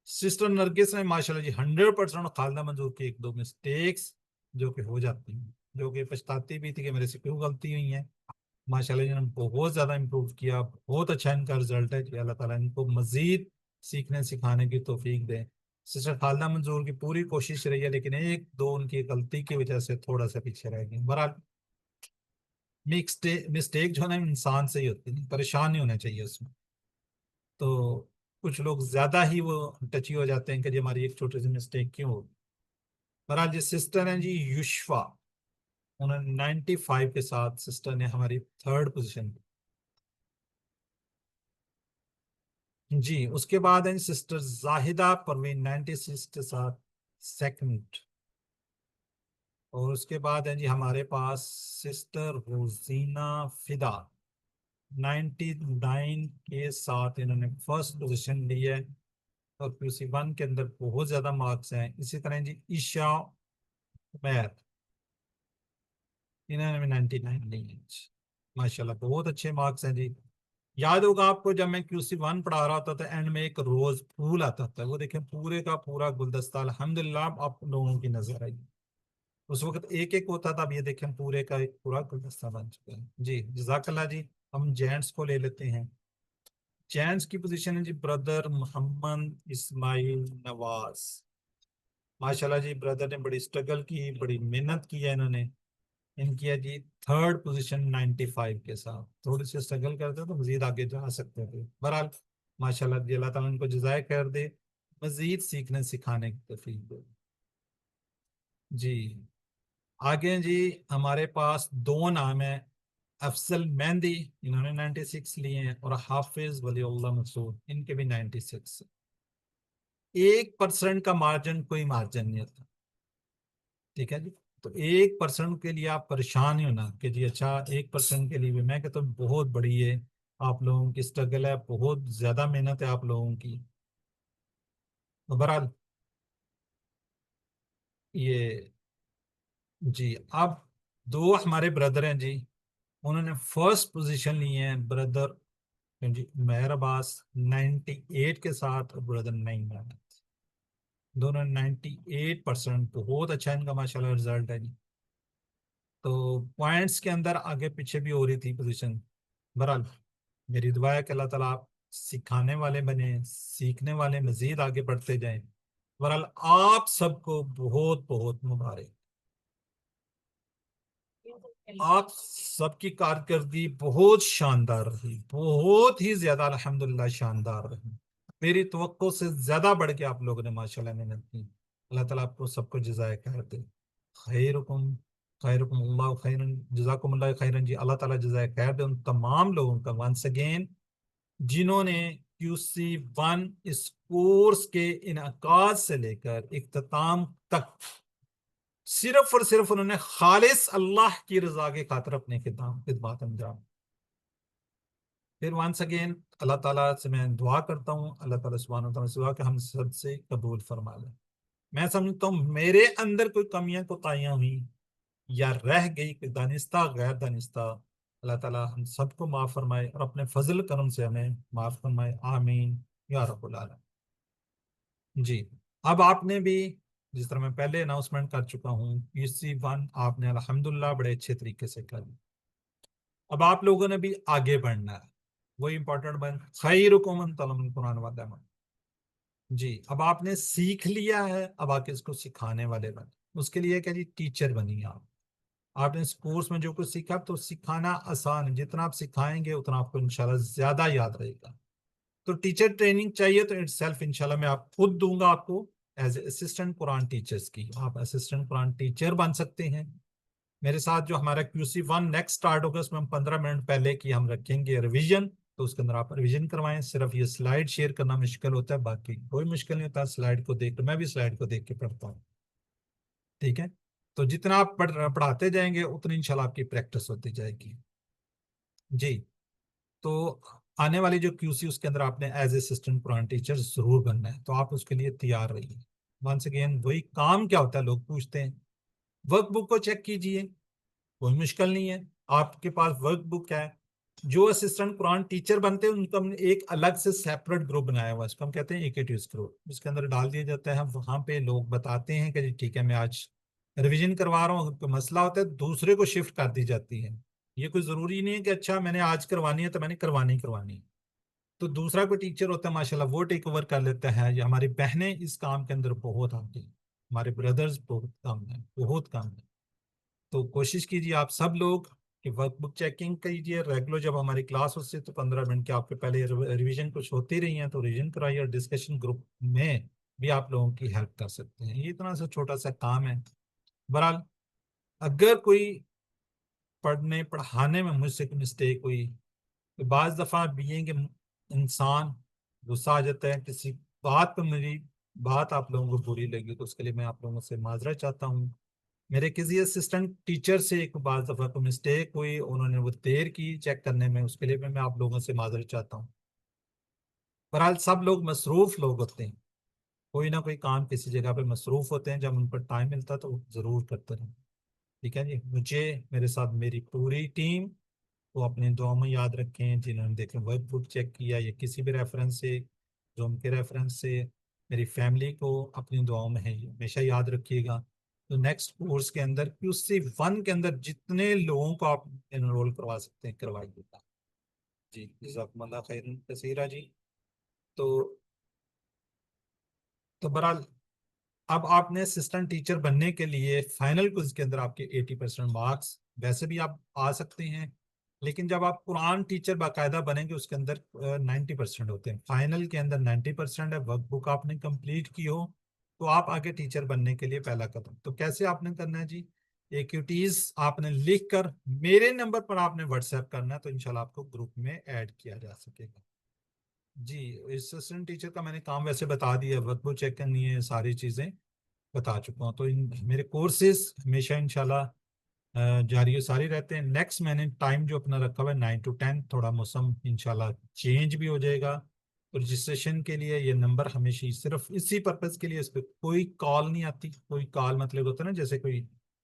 سسٹر نرگس نے ماشاءاللہ جی 100%، خالدہ منظور کی 1-2 مسٹیکس جو کہ ہو جاتی ہیں، جو کہ پچھتاتی بھی تھی کہ میرے سے کیوں غلطی ہوئی ہیں. ماشاءاللہ جی نے بہت زیادہ امپروو کیا. بہت اچھا ان کا رزلٹ ہے کہ اللہ تعالیٰ ان کو مزید سیکھنے سکھانے کی توفیق دے. سسٹر خالدہ منظور کی پوری کوشش رہی ہے، لیکن 1-2 ان کی غلطی کی وجہ سے تھوڑا سا پیچھے رہ گئی. بہرحال مسٹیک جو ہے نا انسان سے ہی ہوتی ہے، پریشان نہیں ہونا چاہیے اس میں. تو کچھ لوگ زیادہ ہی وہ ٹچی ہو جاتے ہیں کہ جی ہماری ایک چھوٹی سی مسٹیک کیوں ہوگی. بہرحال جی سسٹر ہیں جی یوشفا، انہوں نے 95 کے ساتھ سسٹر نے ہماری 3rd پوزیشن. جی اس کے بعد ہیں سسٹر زاہدہ پروین 96 کے ساتھ 2nd. اور اس کے بعد ہیں جی ہمارے پاس سسٹر روزینہ فدا 99 کے ساتھ انہوں نے 1st پوزیشن لی ہے، اور QC1 کے اندر بہت زیادہ مارکس ہیں. اسی طرح جی عشا عمیر، انہوں نے بھی 99 لی ہیں. ماشاءاللہ بہت اچھے مارکس ہیں جی. یاد ہوگا آپ کو جب میں QC1 پڑھا رہا ہوتا تھا، اینڈ میں ایک روز پھول آتا تھا، وہ دیکھیں پورے کا پورا گلدستہ الحمدللہ آپ لوگوں کی نظر آئی. اس وقت ایک ایک ہوتا تھا، اب یہ دیکھیں پورے کا ایک پورا گلدستہ بن چکا ہے. جی جزاک اللہ جی. ہم جینٹس کو لے لیتے ہیں. جینٹس کی پوزیشن ہے جی بردر محمد اسماعیل نواز. ماشاءاللہ جی بردر نے بڑی اسٹرگل کی، بڑی محنت کی ہے انہوں نے. ان کی ہے جی 3rd پوزیشن 95 کے ساتھ. تھوڑی سی اسٹرگل کرتے تو مزید آگے جا سکتے تھے. بہرحال ماشاءاللہ جی اللہ تعالیٰ ان کو جزائے خیر دے، مزید سیکھنے سکھانے کی توفیق دے. جی آگے جی ہمارے پاس 2 نام ہیں. افضل مہندی، انہوں نے 96 لیے ہیں، اور حافظ ولی اللہ مسعود، ان کے بھی 96. 1% کا مارجن کوئی مارجن نہیں ہوتا. ٹھیک ہے جی. تو 1% کے لیے آپ پریشان ہی ہونا کہ جی اچھا 1% کے لیے بھی، میں کہتا ہوں بہت بڑی ہے آپ لوگوں کی اسٹرگل ہے، بہت زیادہ محنت ہے آپ لوگوں کی. بہرحال یہ جی اب دو ہمارے بردر ہیں جی، انہوں نے فرسٹ پوزیشن لی ہے، بردر جی مہر عباس 98 کے ساتھ اور بردر نعیم احمد، دونوں 98%، بہت اچھا ان کا ماشاءاللہ رزلٹ ہے جی۔ تو پوائنٹس کے اندر آگے پیچھے بھی ہو رہی تھی پوزیشن، بہرحال میری دعا ہے کہ اللہ تعالیٰ آپ سکھانے والے بنے، سیکھنے والے مزید آگے بڑھتے جائیں۔ بہرحال آپ سب کو بہت بہت مبارک، آپ سب کی کارکردگی بہت شاندار رہی، بہت ہی زیادہ الحمدللہ شاندار رہی، میری توقع سے زیادہ بڑھ کے آپ لوگوں نے ماشاءاللہ محنت کی۔ اللہ تعالیٰ آپ کو سب کو جزائے خیر دے۔ خیرکم خیرکم اللہ خیرن، جزاکم اللہ خیرن جی، اللہ تعالیٰ جزائے خیر دے ان تمام لوگوں کا ونس اگین جنہوں نے QC1 اس کورس کے انعقاد سے لے کر اختتام تک صرف اور صرف انہوں نے خالص اللہ کی رضا کے خاطر اپنے خدمات انجام۔ پھر ونس اگین اللہ تعالیٰ سے میں دعا کرتا ہوں، اللہ تعالیٰ سبحانہ وتعالیٰ سے دعا کہ ہم سب سے قبول فرما لیں۔ میں سمجھتا ہوں میرے اندر کوئی کمیاں کوتاہیاں ہوئی یا رہ گئی، کوئی دانستہ غیر دانستہ، اللہ تعالیٰ ہم سب کو معاف فرمائے اور اپنے فضل کرم سے ہمیں معاف فرمائے، آمین یا رب العالمین۔ جی اب آپ نے بھی جس طرح میں پہلے اناؤنسمنٹ کر چکا ہوں، QC1 آپ نے الحمدللہ بڑے اچھے طریقے سے کر لی، اب آپ لوگوں نے بھی آگے بڑھنا ہے، وہی امپورٹنٹ بن خیرکم من تعلم القرآن وعلمہ۔ جی اب آپ نے سیکھ لیا ہے، اب آ کے اس کو سکھانے والے بن، اس کے لیے کہ جی ٹیچر بنیے آپ نے اس کورس میں جو کچھ سیکھا تو سکھانا آسان ہے، جتنا آپ سکھائیں گے اتنا آپ کو انشاءاللہ زیادہ یاد رہے گا۔ تو ٹیچر ٹریننگ چاہیے تو اٹ سیلف انشاءاللہ میں آپ خود دوں گا آپ کو as a assistant Quran teachers کی، آپ اسسٹنٹ قرآن ٹیچر بن سکتے ہیں میرے ساتھ۔ جو ہمارا QC1 نیکسٹ سٹارٹ ہوگا اس میں ہم 15 منٹ پہلے کی ہم رکھیں گے ریویژن، تو اس کے اندر آپ ریویژن کروائیں، صرف یہ سلائیڈ شیئر کرنا مشکل ہوتا ہے، باقی کوئی مشکل نہیں ہوتا، سلائیڈ کو دیکھ کر میں بھی سلائیڈ کو دیکھ کے پڑھتا ہوں، ٹھیک ہے؟ تو جتنا آپ پڑھاتے جائیں گے اتنی انشاءاللہ آپ کی پریکٹس ہوتی جائے گی۔ جی تو آنے والی جو QC اس کے اندر آپ نے as a assistant Quran teacher ضرور بننا ہے، تو آپ اس کے لیے تیار رہیے۔ ونس اگین وہی کام کیا ہوتا ہے، لوگ پوچھتے ہیں ورک بک کو چیک کیجئے، کوئی مشکل نہیں ہے، آپ کے پاس ورک بک ہے۔ جو اسسٹنٹ قرآن ٹیچر بنتے ہیں ان کا ہم نے ایک الگ سے سیپریٹ گروپ بنایا ہوا ہے، اس کو ہم کہتے ہیں ایکٹیوز گروپ، اس کے اندر ڈال دیا جاتا ہے، وہاں پہ لوگ بتاتے ہیں کہ جی ٹھیک ہے میں آج ریویژن کروا رہا ہوں، کوئی مسئلہ ہوتا ہے دوسرے کو شفٹ کر دی جاتی ہے، یہ کوئی ضروری نہیں ہے کہ اچھا میں نے آج کروانی ہے تو میں نے کروانی ہے، تو دوسرا کوئی ٹیچر ہوتا ہے ماشاءاللہ وہ ٹیک اوور کر لیتا ہے، یا ہماری بہنیں اس کام کے اندر بہت آتی ہیں، ہمارے بردرز بہت کام ہیں، بہت کام ہیں۔ تو کوشش کیجیے آپ سب لوگ کہ ورک بک چیکنگ کیجیے ریگولر، جب ہماری کلاس ہوتی ہے تو 15 منٹ کے آپ کے پہلے ریویژن کچھ ہوتی رہی ہیں تو ریویژن کرائیے، اور ڈسکشن گروپ میں بھی آپ لوگوں کی ہیلپ کر سکتے ہیں، یہ اتنا سا چھوٹا سا کام ہے۔ بہرحال اگر کوئی پڑھانے میں مجھ سے کوئی مسٹیک ہوئی، تو بعض دفعہ بینگ انسان غصہ آ جاتا ہے، کسی بات پہ میری بات آپ لوگوں کو بری لگی تو اس کے لیے میں آپ لوگوں سے معذرت چاہتا ہوں۔ میرے کسی اسسٹنٹ ٹیچر سے ایک بعض دفعہ کوئی مسٹیک ہوئی، انہوں نے وہ دیر کی چیک کرنے میں، اس کے لیے میں آپ لوگوں سے معذرت چاہتا ہوں۔ بہرحال سب لوگ مصروف لوگ ہوتے ہیں، کوئی نہ کوئی کام کسی جگہ پہ مصروف ہوتے ہیں، جب ان پر ٹائم ملتا ہے تو وہ ضرور کرتے رہیں، ٹھیک ہے جی؟ مجھے میرے ساتھ میری پوری ٹیم کو اپنی دعاؤں میں یاد رکھیں، جنہوں نے دیکھیں ورک بک چیک کیا یا کسی بھی ریفرنس سے، زوم کے ریفرنس سے، میری فیملی کو اپنی دعاؤں میں ہمیشہ یاد رکھیے گا۔ تو نیکسٹ کورس کے اندر QC1 کے اندر جتنے لوگوں کو آپ انرول کروا سکتے ہیں کروائیے گا جی، جزاکم اللہ خیر کثیرہ جی۔ تو بہرحال اب آپ نے اسسٹنٹ ٹیچر بننے کے لیے فائنل کوئز کے اندر آپ کے 80% مارکس، ویسے بھی آپ آ سکتے ہیں، لیکن جب آپ قرآن ٹیچر باقاعدہ بنیں گے اس کے اندر 90% ہوتے ہیں، فائنل کے اندر 90% ہے، ورک بک آپ نے کمپلیٹ کی ہو تو آپ آگے ٹیچر بننے کے لیے پہلا قدم۔ تو کیسے آپ نے کرنا ہے جی؟ ایکٹیویٹیز آپ نے لکھ کر میرے نمبر پر آپ نے واٹس ایپ کرنا ہے، تو انشاءاللہ آپ کو گروپ میں ایڈ کیا جا سکے گا جی۔ اسسٹنٹ ٹیچر کا میں نے کام ویسے بتا دیا، ورک بک چیک کرنی ہے، ساری چیزیں بتا چکا ہوں۔ تو میرے کورسز ہمیشہ انشاءاللہ جاری و ساری رہتے ہیں۔ نیکسٹ میں نے ٹائم جو اپنا رکھا ہوا ہے 9 to 10، تھوڑا موسم انشاءاللہ چینج بھی ہو جائے گا، تو رجسٹریشن کے لیے یہ نمبر ہمیشہ صرف اسی پرپز کے لیے، اس پہ کوئی کال نہیں آتی، کوئی کال مطلب ہوتا ہے نا جیسے کوئی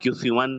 QC1,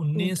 19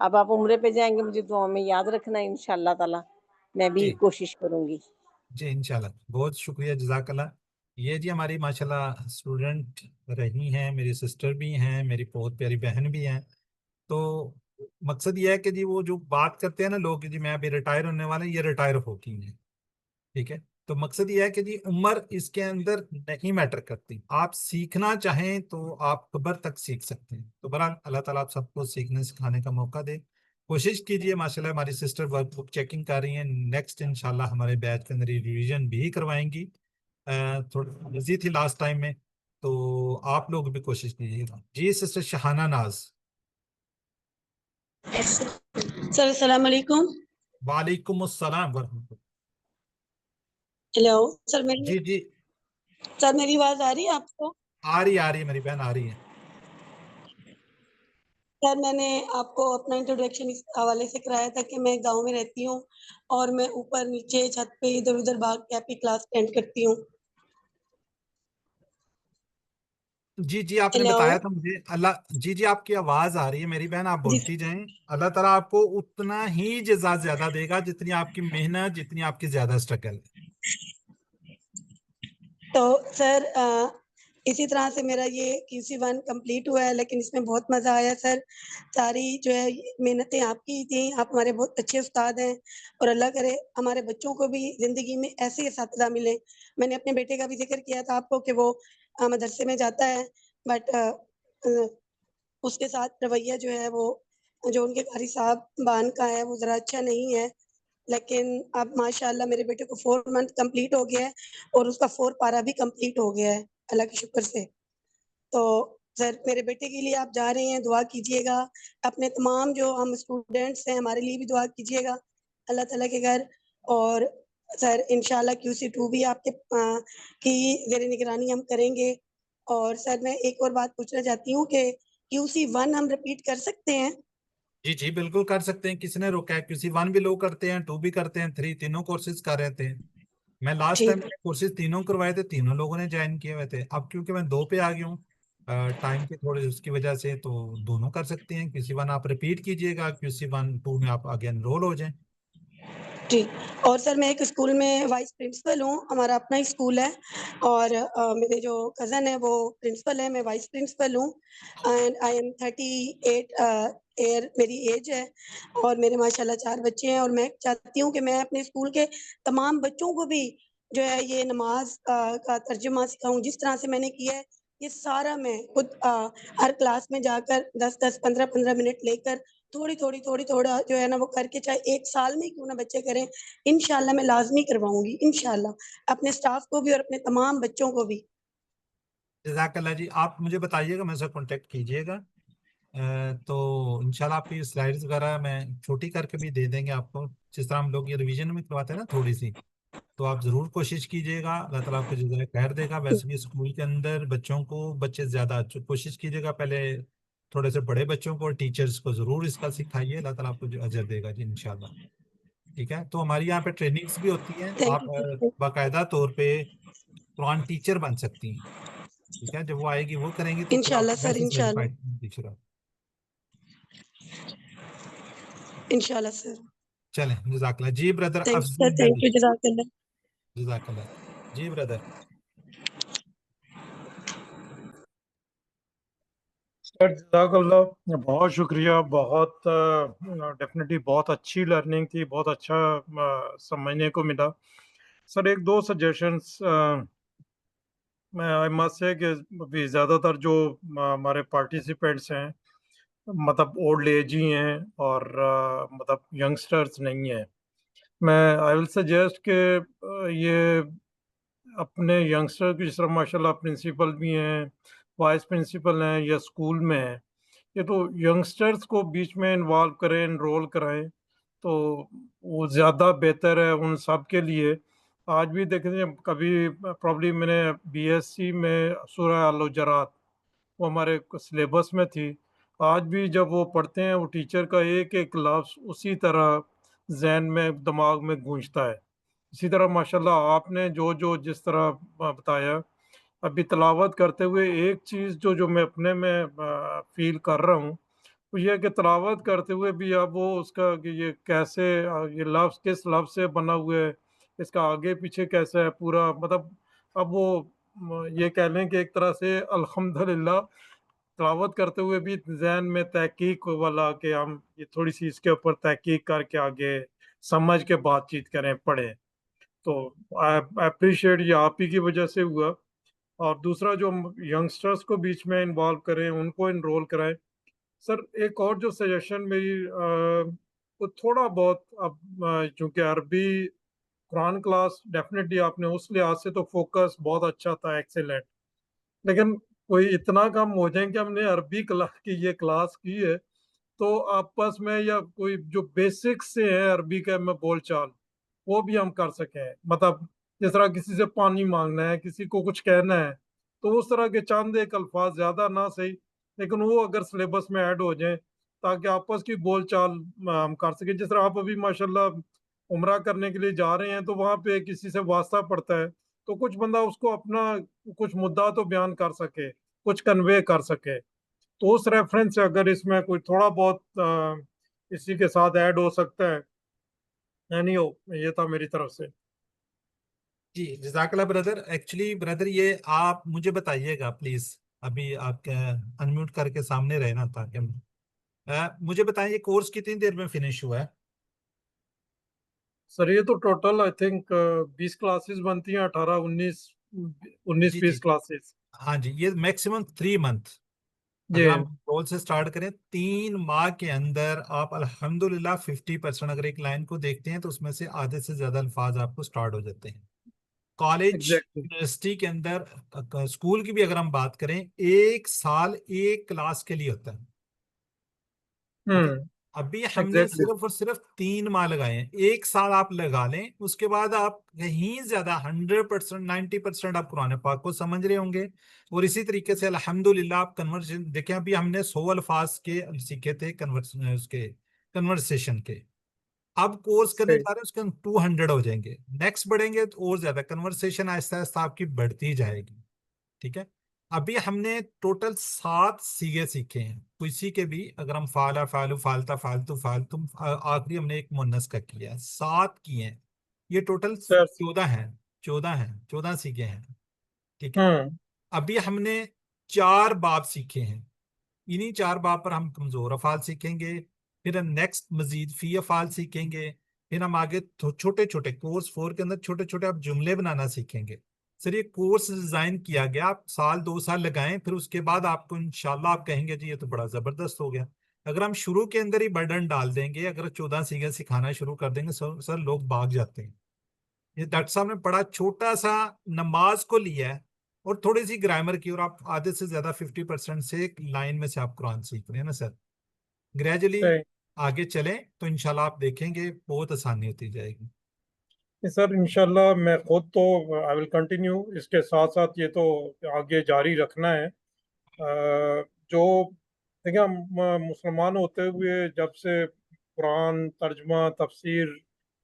اب آپ عمرے پہ جائیں گے مجھے دعاؤں میں یاد رکھنا ہے انشاءاللہ تعالی، میں بھی جی کوشش کروں گی۔ جی انشاءاللہ، بہت شکریہ، جزاک اللہ۔ یہ جی ہماری ماشاءاللہ اسٹوڈنٹ رہی ہیں، میری سسٹر بھی ہیں، میری بہت پیاری بہن بھی ہیں۔ تو مقصد یہ ہے کہ جی وہ جو بات کرتے ہیں نا لوگ کہ جی میں ابھی ریٹائر ہونے والا ہوں، یہ ریٹائر ہو گئی ہیں، ٹھیک ہے۔ تو مقصد یہ ہے کہ جی عمر اس کے اندر نہیں میٹر کرتی، آپ سیکھنا چاہیں تو آپ قبر تک سیکھ سکتے ہیں۔ تو بہرحال اللہ تعالیٰ آپ سب کو سیکھنے سکھانے کا موقع دے، کوشش کیجئے۔ ماشاءاللہ ہماری سسٹر ورک بک چیکنگ کر رہی ہیں، نیکسٹ انشاءاللہ ہمارے بیچ کے اندر ریویژن بھی کروائیں گی۔ تھوڑا بزی تھی لاسٹ ٹائم میں، تو آپ لوگ بھی کوشش کیجیے گا۔ جی سسٹر شہانہ ناز۔ سر السلام علیکم۔ وعلیکم السلام ورحمۃ اللہ۔ ہیلو جی جی سر میری آواز آ رہی ہے آپ کو؟ آ رہی ہے میری بہن، آ رہی ہے۔ سر میں نے آپ کو اپنا انٹروڈکشن اس حوالے سے کرایا تھا کہ میں گاؤں میں رہتی ہوں اور میں اوپر نیچے چھت پہ ادھر ادھر بھاگ کے آپ کی کلاس اٹینڈ کرتی ہوں۔ جی جی آپ نے ہیلو بتایا تھا مجھے۔ اللہ جی جی آپ کی آواز آ رہی ہے میری بہن، آپ جی بولتی جائیں۔ اللہ تعالیٰ آپ کو اتنا ہی جزا زیادہ دے گا جتنی آپ کی محنت، جتنی آپ کی زیادہ اسٹرگل ہے۔ تو سر اسی طرح سے میرا یہ QC1 کمپلیٹ ہوا ہے، لیکن اس میں بہت مزہ آیا سر۔ ساری جو ہے محنتیں آپ کی تھیں، آپ ہمارے بہت اچھے استاد ہیں، اور اللہ کرے ہمارے بچوں کو بھی زندگی میں ایسے اساتذہ ملے۔ میں نے اپنے بیٹے کا بھی ذکر کیا تھا آپ کو کہ وہ مدرسے میں جاتا ہے، بٹ اس کے ساتھ رویہ جو ہے وہ جو ان کے قاری صاحب بان کا ہے وہ ذرا اچھا نہیں ہے، لیکن اب ماشاءاللہ میرے بیٹے کو 4 منتھ کمپلیٹ ہو گیا ہے اور اس کا 4 پارا بھی کمپلیٹ ہو گیا ہے اللہ کے شکر سے۔ تو سر میرے بیٹے کے لیے آپ جا رہے ہیں، دعا کیجیے گا۔ اپنے تمام جو ہم اسٹوڈینٹس ہیں ہمارے لیے بھی دعا کیجیے گا اللہ تعالیٰ کے گھر۔ اور سر انشاءاللہ QC2 بھی آپ کے کی زیر نگرانی ہم کریں گے۔ اور سر میں ایک اور بات پوچھنا چاہتی ہوں کہ QC1 ہم رپیٹ کر سکتے ہیں؟ جی جی بالکل کر سکتے ہیں، کسی نے روکا ہے؟ QC1 بھی لوگ کرتے ہیں، 2 بھی کرتے ہیں، 3 تینوں کورسز کر رہے تھے۔ میں لاسٹ ٹھیک ٹائم کورسز تینوں کروائے تھے، تینوں لوگوں نے جوائن کیے ہوئے تھے۔ اب کیونکہ میں 2 پہ آ گیا ہوں ٹائم کی تھوڑی اس کی وجہ سے، تو دونوں کر سکتے ہیں۔ QC1 آپ ریپیٹ کیجئے گا، QC1 2 میں آپ آگے انرول ہو جائیں۔ جی۔ اور سر میں ایک اسکول میں وائس پرنسپل ہوں، ہمارا اپنا ہی اسکول ہے، اور میرے جو کزن ہے وہ پرنسپل ہے، میں وائس پرنسپل ہوں، اینڈ آئی ایم 38 ایئر میری ایج ہے، اور میرے ماشاءاللہ 4 بچے ہیں۔ اور میں چاہتی ہوں کہ میں اپنے اسکول کے تمام بچوں کو بھی جو ہے یہ نماز کا ترجمہ سکھاؤں جس طرح سے میں نے کیا ہے۔ یہ سارا میں خود ہر کلاس میں جا کر 10 15 منٹ لے کر تھوڑا جو ہے نا وہ کر کے، چاہے 1 سال میں کیوں نہ بچے کریں، انشاءاللہ میں لازمی کرواؤں گی انشاءاللہ، اپنے سٹاف کو بھی اور اپنے تمام بچوں کو بھی۔ جزاک اللہ جی، آپ مجھے بتائیے گا، میرے سے کانٹیکٹ کیجیے گا، تو انشاءاللہ آپ کی سلائیڈز وغیرہ میں چھوٹی کر کے بھی دے دیں گے آپ کو، جس طرح ہم لوگ یہ ریویژن میں کرواتے ہیں نا تھوڑی سی، تو آپ ضرور کوشش کیجیے گا، اللہ تعالیٰ آپ کو جزائے خیر دے گا۔ ویسے بھی اسکول کے اندر بچوں کو بچے زیادہ کوشش کیجیے گا، پہلے تھوڑے سے بڑے بچوں کو اور ٹیچرز کو ضرور اس کا سکھائیے، اللہ تعالیٰ آپ کو جو اجر دے گا جی انشاءاللہ۔ ٹھیک ہے، تو ہماری یہاں پہ ٹریننگز بھی ہوتی ہیں، تھینک آپ یو باقاعدہ طور پہ قرآن ٹیچر بن سکتی ہیں۔ ٹھیک ہے، جب وہ آئے گی وہ کریں گی تو پھر آپ انشاءاللہ سر، ویسے انشاءاللہ سرٹیفائڈ ٹیچر ہو۔ انشاءاللہ سر۔ چلیں جزاک اللہ جی۔ Brother thank you Afzal sir, thank Ali, you, جزاک اللہ۔ جزاک اللہ جی بردر۔ سر جزاک اللہ، بہت شکریہ، بہت ڈیفینیٹلی بہت اچھی لرننگ تھی، بہت اچھا سمجھنے کو ملا۔ سر ایک دو سجیشنس میں آئی مسٹ سے کہ ابھی زیادہ تر جو ہمارے پارٹیسپینٹس ہیں مطلب اولڈ ایج ہی ہیں اور مطلب ینگسٹرز نہیں ہیں، میں آئی ول سجیسٹ کہ یہ اپنے ینگسٹر کی، جس طرح ماشاء اللہ پرنسپل بھی ہیں، وائس پرنسپل ہیں یا اسکول میں ہیں، یہ تو ینگسٹرز کو بیچ میں انوالو کریں، انرول کرائیں تو وہ زیادہ بہتر ہے ان سب کے لیے۔ آج بھی دیکھیں، کبھی پرابلی میں نے BSc میں سورہ الحجرات وہ ہمارے سلیبس میں تھی، آج بھی جب وہ پڑھتے ہیں وہ ٹیچر کا ایک ایک لفظ اسی طرح ذہن میں، دماغ میں گونجتا ہے۔ اسی طرح ماشاءاللہ آپ نے جو جس طرح بتایا، ابھی تلاوت کرتے ہوئے ایک چیز جو میں اپنے میں فیل کر رہا ہوں تو یہ کہ تلاوت کرتے ہوئے بھی اب وہ اس کا کہ یہ کیسے یہ لفظ کس لفظ سے بنا ہوا ہے، اس کا آگے پیچھے کیسا ہے پورا، مطلب اب وہ یہ کہہ لیں کہ ایک طرح سے الحمدللہ تلاوت کرتے ہوئے بھی ذہن میں تحقیق والا کہ ہم یہ تھوڑی سی اس کے اوپر تحقیق کر کے آگے سمجھ کے بات چیت کریں پڑھیں. تو اپریشیٹ یہ آپ ہی کی وجہ سے ہوا. اور دوسرا جو ینگسٹرز کو بیچ میں انوالو کریں، ان کو انرول کرائیں. سر ایک اور جو سجیشن میری وہ تھوڑا بہت اب چونکہ عربی قرآن کلاس ڈیفینیٹلی آپ نے اس لحاظ سے تو فوکس بہت اچھا تھا، ایکسیلنٹ، لیکن کوئی اتنا کم ہو جائیں کہ ہم نے عربی کلاس کی یہ کلاس کی ہے تو آپس میں یا کوئی جو بیسکس سے ہے عربی کا میں بول چال وہ بھی ہم کر سکیں. مطلب جس طرح کسی سے پانی مانگنا ہے، کسی کو کچھ کہنا ہے، تو اس طرح کے چند ایک الفاظ، زیادہ نہ صحیح لیکن وہ اگر سلیبس میں ایڈ ہو جائیں تاکہ آپس کی بول چال ہم کر سکیں. جس طرح آپ ابھی ماشاءاللہ عمرہ کرنے کے لیے جا رہے ہیں تو وہاں پہ کسی سے واسطہ پڑتا ہے تو کچھ بندہ اس کو اپنا کچھ مدعا تو بیان کر سکے، کچھ کنوے کر سکے. تو اس ریفرنس سے اگر اس میں کوئی تھوڑا بہت اسی کے ساتھ ایڈ ہو سکتا ہے، یعنی یہ تھا میری طرف سے. جی جزاک اللہ بردر. ایکچولی بردر یہ آپ مجھے بتائیے گا پلیز، ابھی آپ کے انمیوٹ کر کے سامنے رہنا تاکہ مجھے بتائیں یہ کورس کتنی دیر میں فنش ہوا ہے؟ سر یہ تو ٹوٹل آئی تھنک 20 کلاسز بنتی ہیں، 19 جی 20 کلاسز. ہاں جی، یہ میکسیمم 3 منتھ جی اگر ہم رول سے سٹارٹ کریں 3 ماہ کے اندر آپ الحمدللہ 50% اگر ایک لائن کو دیکھتے ہیں تو اس میں سے آدھے سے زیادہ الفاظ آپ کو سٹارٹ ہو جاتے ہیں. College exactly. یونیورسٹی کے اندر اسکول کی بھی اگر ہم بات کریں 1 سال 1 کلاس کے لیے ہوتا ہے. ابھی ہم نے ایگزیکٹلی. صرف اور صرف 3 ماہ لگائے ہیں. 1 سال آپ لگا لیں، اس کے بعد آپ کہیں زیادہ 100% 90% آپ قرآن پاک کو سمجھ رہے ہوں گے. اور اسی طریقے سے الحمدللہ آپ کنورسن دیکھیں، ابھی ہم نے 100 الفاظ کے سیکھے تھے کنورسیشن کے. اب کورس کرنے صحیح. جا رہے ہیں اس کے 200 ہو جائیں گے. نیکسٹ بڑھیں گے تو اور زیادہ کنورسیشن آہستہ آہستہ آپ کی بڑھتی جائے گی. ٹھیک ہے. ابھی ہم نے ٹوٹل 7 سیگے سیکھے ہیں کسی کے بھی. اگر ہم فعلا، فعلو، فالتا، فالتو، فالتم، آخری ہم نے ایک مونس کا کیا ہے. 7 کیے ہیں. یہ ٹوٹل سر 14 سیکھے ہیں. ٹھیک ہے. ابھی ہم نے 4 باب سیکھے ہیں. انہی 4 باب پر ہم کمزور افعال سیکھیں گے. پھر ہم نیکسٹ مزید فی افعال سیکھیں گے. پھر ہم آگے چھوٹے چھوٹے کورس 4 کے اندر چھوٹے چھوٹے آپ جملے بنانا سیکھیں گے. سر یہ کورس ڈیزائن کیا گیا، آپ 2 سال لگائیں، پھر اس کے بعد آپ کو انشاءاللہ آپ کہیں گے جی یہ تو بڑا زبردست ہو گیا. اگر ہم شروع کے اندر ہی برڈن ڈال دیں گے، اگر 14 سیگے سکھانا شروع کر دیں گے سر لوگ بھاگ جاتے ہیں. یہ ڈاکٹر صاحب نے بڑا چھوٹا سا نماز کو لیا ہے اور تھوڑی سی گرامر کی، اور آپ آدھے سے زیادہ 50% سے ایک لائن میں سے آپ قرآن سیکھ رہے ہیں نا سر. گریجولی صحیح. آگے چلیں تو انشاءاللہ آپ دیکھیں گے بہت آسانی ہوتی جائے گی. سر انشاءاللہ میں خود تو آئی ول کنٹینیو، اس کے ساتھ ساتھ یہ تو آگے جاری رکھنا ہے. جو دیکھیں ہم مسلمان ہوتے ہوئے جب سے قرآن ترجمہ تفسیر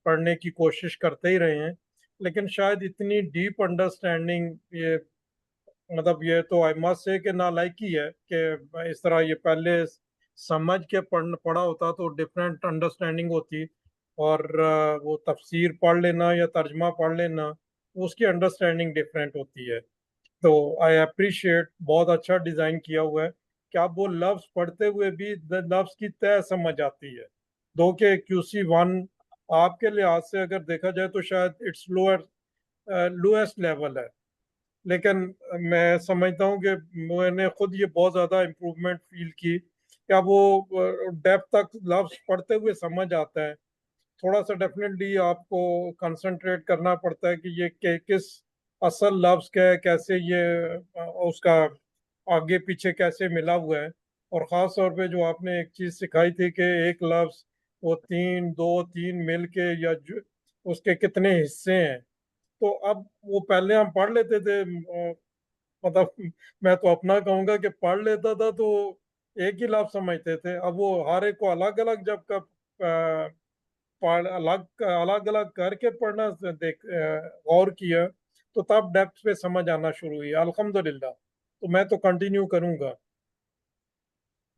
پڑھنے کی کوشش کرتے ہی رہے ہیں، لیکن شاید اتنی ڈیپ انڈرسٹینڈنگ یہ مطلب یہ تو آئی مسٹ سے کہ نالائکی ہے کہ اس طرح یہ پہلے سمجھ کے پڑھا ہوتا تو ڈفرینٹ انڈرسٹینڈنگ ہوتی، اور وہ تفسیر پڑھ لینا یا ترجمہ پڑھ لینا اس کی انڈرسٹینڈنگ ڈفرینٹ ہوتی ہے. تو آئی اپریشیٹ، بہت اچھا ڈیزائن کیا ہوا ہے کہ آپ وہ لفظ پڑھتے ہوئے بھی لفظ کی تہ سمجھ آتی ہے. دو کہ QC1 آپ کے لحاظ سے اگر دیکھا جائے تو شاید اٹس لوئسٹ لیول ہے، لیکن میں سمجھتا ہوں کہ میں نے خود یہ بہت زیادہ امپروومنٹ فیل کی کہ اب وہ ڈیپتھ تک لفظ پڑھتے ہوئے سمجھ آتا ہے. تھوڑا سا ڈیفینیٹلی آپ کو کنسنٹریٹ کرنا پڑتا ہے کہ یہ کس اصل لفظ کا ہے، کیسے یہ اس کا آگے پیچھے کیسے ملا ہوا ہے. اور خاص طور پہ جو آپ نے ایک چیز سکھائی تھی کہ ایک لفظ وہ 3 مل کے یا اس کے کتنے حصے ہیں. تو اب وہ پہلے ہم پڑھ لیتے تھے، مطلب میں تو اپنا کہوں گا کہ پڑھ لیتا تھا تو ایک ہی لفظ سمجھتے تھے. اب وہ ہر ایک کو الگ الگ جب الگ الگ کر کے پڑھنا غور کیا تو تب ڈیپتھ پہ سمجھ آنا شروع ہوئی الحمدللہ. تو میں تو کنٹینیو کروں گا.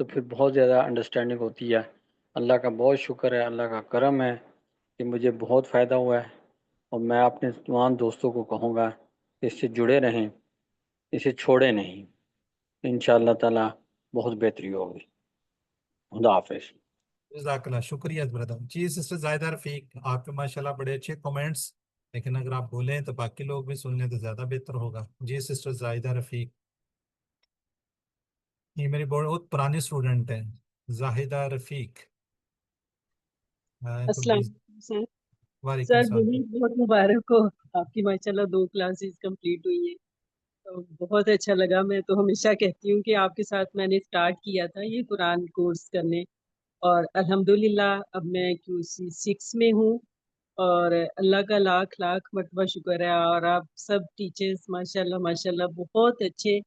تو پھر بہت زیادہ انڈرسٹینڈنگ ہوتی ہے. اللہ کا بہت شکر ہے، اللہ کا کرم ہے کہ مجھے بہت فائدہ ہوا ہے، اور میں اپنے تمام دوستوں کو کہوں گا کہ اس سے جڑے رہیں، اسے چھوڑے نہیں. انشاءاللہ تعالی بہت بہتری ہوگی. خدا حافظ. جزاک اللہ، شکریہ بردر. جی سسٹر زاہدہ رفیق، آپ کے ماشاءاللہ بڑے اچھے کمنٹس، لیکن اگر آپ بولیں تو باقی لوگ بھی سن لیں تو زیادہ بہتر ہوگا. جی سسٹر زاہدہ رفیق، یہ میری بہت پرانی اسٹوڈنٹ ہے زاہدہ رفیق. تو السلام please- علیکم سر. وعلیکم سر السلام. بہت بہت مبارک ہو، آپ کی ماشاءاللہ 2 کلاسز کمپلیٹ ہوئی ہیں، تو بہت اچھا لگا. میں تو ہمیشہ کہتی ہوں کہ آپ کے ساتھ میں نے سٹارٹ کیا تھا یہ قرآن کورس کرنے، اور الحمدللہ اب میں QC 6 میں ہوں، اور اللہ کا لاکھ لاکھ مرتبہ شکر ہے. اور آپ سب ٹیچرز ماشاءاللہ بہت اچھے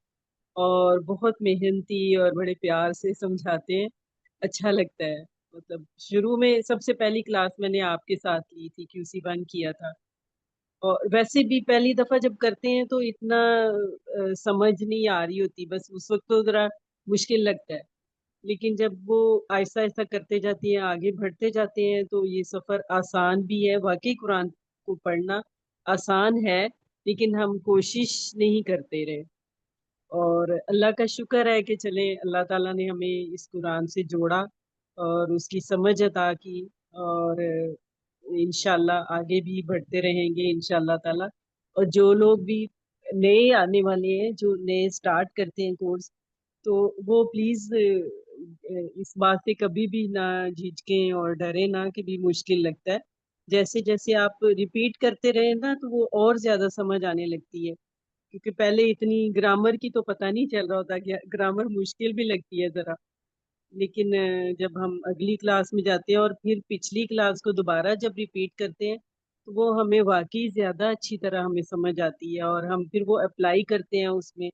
اور بہت محنتی اور بڑے پیار سے سمجھاتے ہیں. اچھا لگتا ہے. مطلب شروع میں سب سے پہلی کلاس میں نے آپ کے ساتھ لی تھی، QC 1 کیا تھا، اور ویسے بھی پہلی دفعہ جب کرتے ہیں تو اتنا سمجھ نہیں آ رہی ہوتی، بس اس وقت تو ذرا مشکل لگتا ہے، لیکن جب وہ آہستہ آہستہ کرتے جاتے ہیں، آگے بڑھتے جاتے ہیں، تو یہ سفر آسان بھی ہے. واقعی قرآن کو پڑھنا آسان ہے، لیکن ہم کوشش نہیں کرتے رہے. اور اللہ کا شکر ہے کہ چلیں اللہ تعالیٰ نے ہمیں اس قرآن سے جوڑا اور اس کی سمجھ عطا کی، اور انشاءاللہ آگے بھی بڑھتے رہیں گے انشاءاللہ تعالیٰ. اور جو لوگ بھی نئے آنے والے ہیں، جو نئے سٹارٹ کرتے ہیں کورس، تو وہ پلیز اس بات سے کبھی بھی نہ جھجکیں اور ڈریں نہ کہ بھی مشکل لگتا ہے. جیسے جیسے آپ ریپیٹ کرتے رہیں نا تو وہ اور زیادہ سمجھ آنے لگتی ہے، کیونکہ پہلے اتنی گرامر کی تو پتہ نہیں چل رہا ہوتا کہ گرامر مشکل بھی لگتی ہے ذرا، لیکن جب ہم اگلی کلاس میں جاتے ہیں اور پھر پچھلی کلاس کو دوبارہ جب ریپیٹ کرتے ہیں تو وہ ہمیں واقعی زیادہ اچھی طرح ہمیں سمجھ آتی ہے، اور ہم پھر وہ اپلائی کرتے ہیں اس میں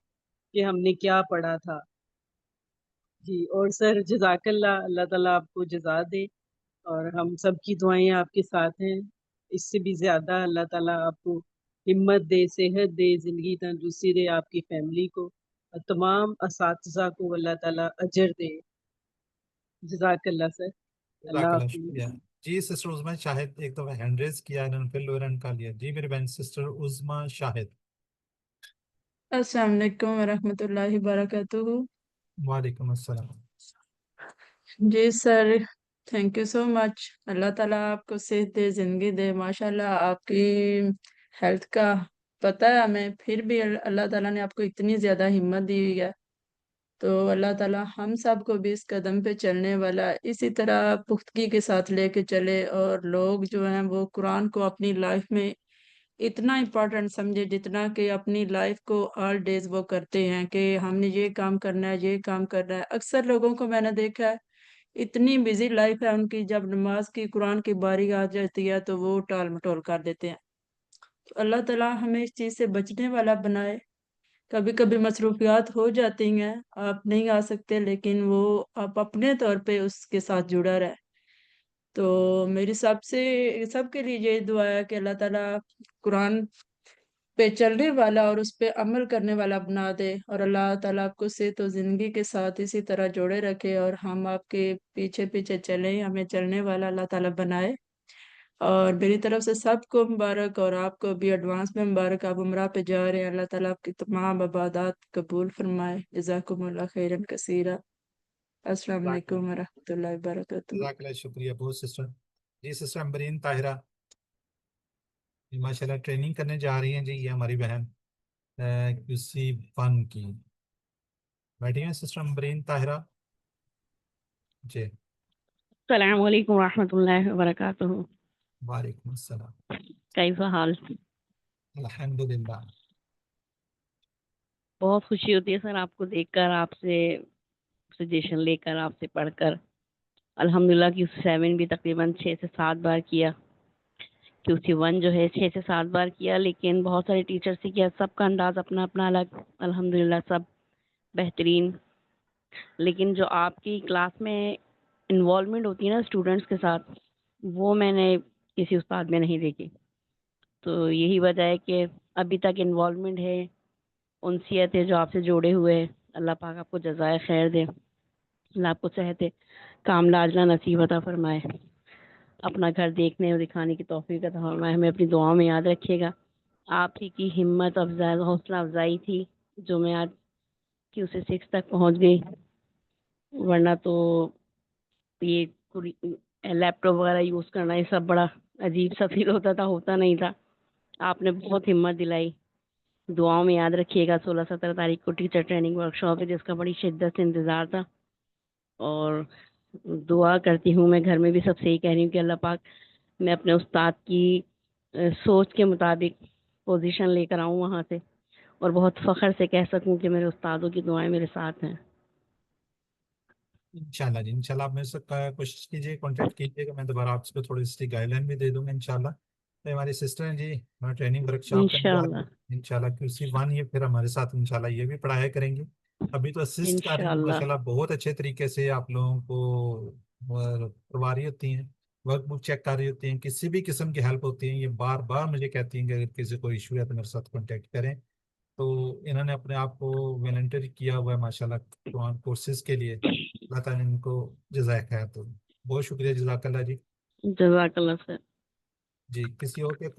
کہ ہم نے کیا پڑھا تھا. جی، اور سر جزاک اللہ، اللہ تعالیٰ آپ کو جزا دے، اور ہم سب کی دعائیں آپ کے ساتھ ہیں. اس سے بھی زیادہ اللہ تعالیٰ آپ کو ہمت دے، صحت دے، زندگی تندرستی دے، آپ کی فیملی کو اور تمام اساتذہ کو اللہ تعالیٰ اجر دے. جزاک اللہ سر. جزاک اللہ اللہ، حافظ. شکریہ. جی سسٹر عظما شاہد ایک دفعہ ہینڈ ریز کیا، انہوں نے پھر لوئر ہینڈ کا لیا. جی میری بہن سسٹر عظما شاہد. السلام علیکم ورحمۃ اللہ وبرکاتہ. وعلیکم السلام. جی سر، تھینک یو سو مچ. اللہ تعالیٰ آپ کو صحت دے، زندگی دے. ماشاء اللہ آپ کی ہیلتھ کا پتہ ہے ہمیں، پھر بھی اللہ تعالیٰ نے آپ کو اتنی زیادہ ہمت دی ہوئی ہے، تو اللہ تعالیٰ ہم سب کو بھی اس قدم پہ چلنے والا اسی طرح پختگی کے ساتھ لے کے چلے، اور لوگ جو ہیں وہ قرآن کو اپنی لائف میں اتنا امپورٹنٹ سمجھے جتنا کہ اپنی لائف کو آل ڈیز وہ کرتے ہیں کہ ہم نے یہ کام کرنا ہے، یہ کام کرنا ہے. اکثر لوگوں کو میں نے دیکھا ہے اتنی بزی لائف ہے ان کی، جب نماز کی قرآن کی باری آ جاتی ہے تو وہ ٹال مٹول کر دیتے ہیں. تو اللہ تعالیٰ ہمیں اس چیز سے بچنے والا بنائے. کبھی کبھی مصروفیات ہو جاتی ہیں، آپ نہیں آ سکتے، لیکن وہ آپ اپنے طور پہ اس کے ساتھ جڑا رہے. تو میری سب کے لیے یہ دعا ہے کہ اللہ تعالیٰ قرآن پہ چلنے والا اور اس پہ عمل کرنے والا بنا دے، اور اللہ تعالیٰ آپ کو صحت و زندگی کے ساتھ اسی طرح جوڑے رکھے، اور ہم آپ کے پیچھے پیچھے چلیں، ہمیں چلنے والا اللہ تعالیٰ بنائے. اور میری طرف سے سب کو مبارک، اور آپ کو بھی ایڈوانس میں مبارک. آپ عمرہ پہ جا رہے ہیں، اللہ تعالیٰ آپ کی تمام عبادات قبول فرمائے. جزاکم اللہ خیرا کثیرا. السلام علیکم ورحمۃ اللہ وبرکاتہ. جزاک اللہ، شکریہ بہت سسٹر. جی سسٹر امبرین طاہرہ، ماشاء اللہ ٹریننگ کرنے جا رہی ہیں. جی یہ ہماری بہن QC 1 کی بیٹھی ہیں سسٹر امبرین طاہرہ. جی السلام علیکم ورحمۃ اللہ وبرکاتہ. وعلیکم السلام. کیسا حال؟ الحمدللہ. بہت خوشی ہوتی ہے سر آپ کو دیکھ کر، آپ سے سجیشن لے کر، آپ سے پڑھ کر. الحمدللہ QC 7 بھی تقریباً 6 سے 7 بار کیا. QC 1 جو ہے 6 سے 7 بار کیا، لیکن بہت سارے ٹیچر سے کیا، سب کا انداز اپنا اپنا الگ. الحمدللہ سب بہترین. لیکن جو آپ کی کلاس میں انوالومنٹ ہوتی ہے نا اسٹوڈنٹس کے ساتھ، وہ میں نے کسی استاد میں نہیں دیکھی. تو یہی وجہ ہے کہ ابھی تک انوالومنٹ ہے، انسیت ہے جو آپ سے جوڑے ہوئے. اللہ پاک آپ کو جزائے خیر دے. اللہ آپ کو صحت کاملہ عاجلہ نصیب عطا فرمائے، اپنا گھر دیکھنے اور دکھانے کی توفیق عطا فرمائے، ہمیں اپنی دعاؤں میں یاد رکھیے گا۔ آپ ہی کی ہمت افزائی حوصلہ افزائی تھی جو میں آج QC 6 تک پہنچ گئی، ورنہ تو یہ لیپ ٹاپ وغیرہ یوز کرنا یہ سب بڑا عجیب سا فیل ہوتا تھا، ہوتا نہیں تھا۔ آپ نے بہت ہمت دلائی، دعاؤں میں یاد رکھیے گا۔ 16-17 تاریخ کو ٹیچر ٹریننگ ورک شاپ ہے جس کا بڑی شدت سے انتظار تھا، اور دعا کرتی ہوں میں گھر میں بھی سب سے ہی کہہ رہی ہوں کہ اللہ پاک میں اپنے استاد کی سوچ کے مطابق پوزیشن لے کر آؤں وہاں سے، اور بہت فخر سے کہہ سکوں کہ میرے استادوں کی دعائیں میرے ساتھ ہیں۔ انشاءاللہ جی، انشاءاللہ آپ میرے سے کوشش کیجیے، کانٹیکٹ کیجیے گا، میں دوبارہ آپ کو تھوڑی سی گائیڈ لائن بھی دے دوں گا انشاءاللہ۔ تو ہماری سسٹر ہیں جی، ہمارا ٹریننگ ورک شاپ کا انشاءاللہ انشاءاللہ QC 1 یہ پھر ہمارے ساتھ انشاءاللہ یہ بھی پڑھایا کریں گے۔ ابھی تو اسسٹ کر رہی ہیں انشاءاللہ ماشاءاللہ، بہت اچھے طریقے سے آپ لوگوں کو کروا رہی ہوتی ہیں، ورک بک چیک کر رہی ہوتی ہیں، کسی بھی قسم کی ہیلپ ہوتی ہیں یہ بار بار مجھے کہتی ہیں کہ اگر کسی کو ایشو ہے تو میرے ساتھ کانٹیکٹ کریں۔ تو انہوں نے اپنے آپ کو والنٹیئر کیا ہوا ہے ماشاءاللہ قرآن کورسز کے لیے، اللہ تعالیٰ نے ان کو جزائے خیر تو بہت شکریہ، جزاک اللہ جی۔ جزاک اللہ سر۔ جی کسی اور کے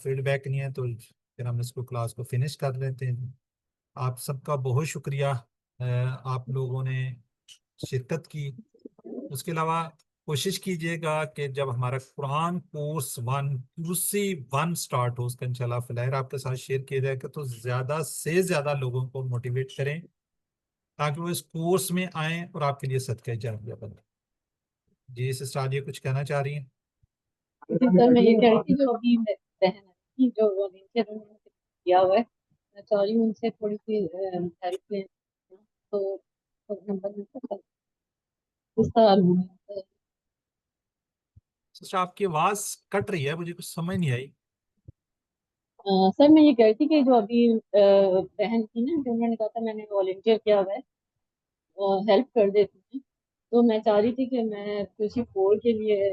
فیڈ بیک نہیں ہے تو پھر ہم اس کو کلاس کو فنش کر لیتے ہیں۔ آپ سب کا بہت شکریہ، آپ لوگوں نے شرکت کی۔ اس کے علاوہ کوشش کیجئے گا کہ جب ہمارا قرآن کورس 1 QC 1 سٹارٹ ہو، اس کا انشاءاللہ فلائر آپ کے ساتھ شیئر کیا جائے گا، تو زیادہ سے زیادہ لوگوں کو موٹیویٹ کریں تاکہ وہ اس کورس میں آئیں اور آپ کے لیے صدقہ جاریہ بنے۔ جی سسٹر عالیہ کچھ کہنا چاہ رہی ہیں؟ سر میں یہ کہہ رہی تھی جو ابھی بہن کی جو والنٹیئر انہوں نے کیا ہوا ہے، میں چاہ رہی ہوں ان سے تھوڑی سی ہیلپ لیں، تو نمبر مل سکتا ہے اس طرح ہے۔ سسٹر آپ کی آواز کٹ رہی ہے، مجھے کچھ سمجھ نہیں آئی۔ سر میں یہ کہہ رہی تھی کہ جو ابھی بہن تھی نا جو انہوں نے کہا تھا میں نے والنٹیئر کیا ہوا ہے، ہیلپ کر دیتی ہوں، تو میں چاہ رہی تھی کہ میں QC 4 کے لیے